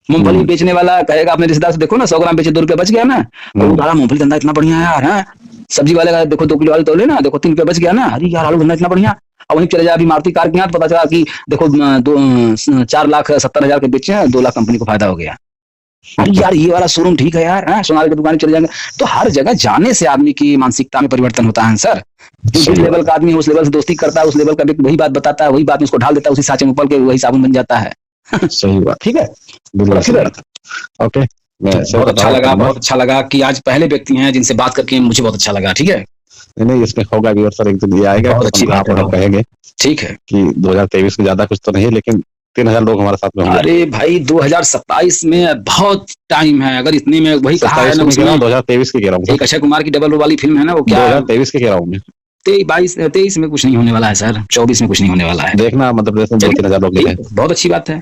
मूंगफली बेचने वाला कहेगा अपने रिश्तेदार से, देखो ना 100 ग्राम बेचे 2 रुपया बच गया ना, तो बड़ा मूंगफली धंधा इतना बढ़िया है यार। सब्जी वाले का देखो 2 किलो आलू तोले ना, देखो 3 रुपया बच गया ना, अरे यार आलू धंधा इतना बढ़िया। और वहीं चले जाए अभी मारुति कार के यहाँ, पता चला कि देखो 4,70,000 के बेचे हैं, 2 लाख कंपनी को फायदा हो गया। अरे यार ये वाला शोरूम ठीक है यार, सोनार की दुकान चले जाएंगे। तो हर जगह जाने से आदमी की मानसिकता में परिवर्तन होता है सर। जिस लेवल का आदमी है उस लेवल से दोस्ती करता है, उस लेवल का व्यक्ति वही बात बताता है, वही बात उसको ढाल देता है, उसी सांचे में पल के वही साबुन बन जाता है। सही बात। ठीक है, ओके। बहुत अच्छा लगा, बहुत अच्छा लगा कि आज पहले व्यक्ति हैं जिनसे बात करके मुझे बहुत अच्छा लगा। ठीक है, नहीं इसमें होगा भी, और सर एक दिन ये आएगा, बहुत अच्छी बात आप कहेंगे। ठीक है कि 2023 में ज्यादा कुछ तो नहीं, लेकिन 3000 लोग हमारे साथ में होंगे। अरे भाई 2027 में बहुत टाइम है। अगर इतने में वही कहा है ना, 2023 की कह रहा हूँ। एक अक्षय कुमार की डबल वाली फिल्म है ना, वो क्या 2023 की कह रहा हूँ मैं। 23 में कुछ नहीं होने वाला है सर, 24 में कुछ नहीं होने वाला है। देखना मतलब 2-3 लोग हैं। बहुत अच्छी बात है।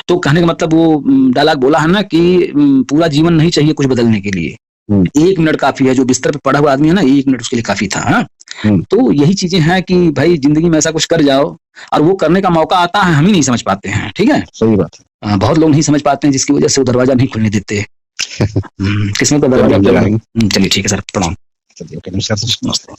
तो कहने का मतलब वो डायलॉग बोला है ना कि पूरा जीवन नहीं चाहिए कुछ बदलने के लिए, 1 मिनट काफी है। जो बिस्तर पे पड़ा हुआ आदमी है ना, 1 मिनट उसके लिए काफी था। तो यही चीजें हैं कि भाई जिंदगी में ऐसा कुछ कर जाओ, और वो करने का मौका आता है, हम ही नहीं समझ पाते हैं। ठीक है, सही बात है। बहुत लोग नहीं समझ पाते हैं, जिसकी वजह से वो दरवाजा नहीं खुलने देते। किस्मत का दरवाजा। चलिए ठीक है सर, प्रणाम। चलिए, नमस्कार।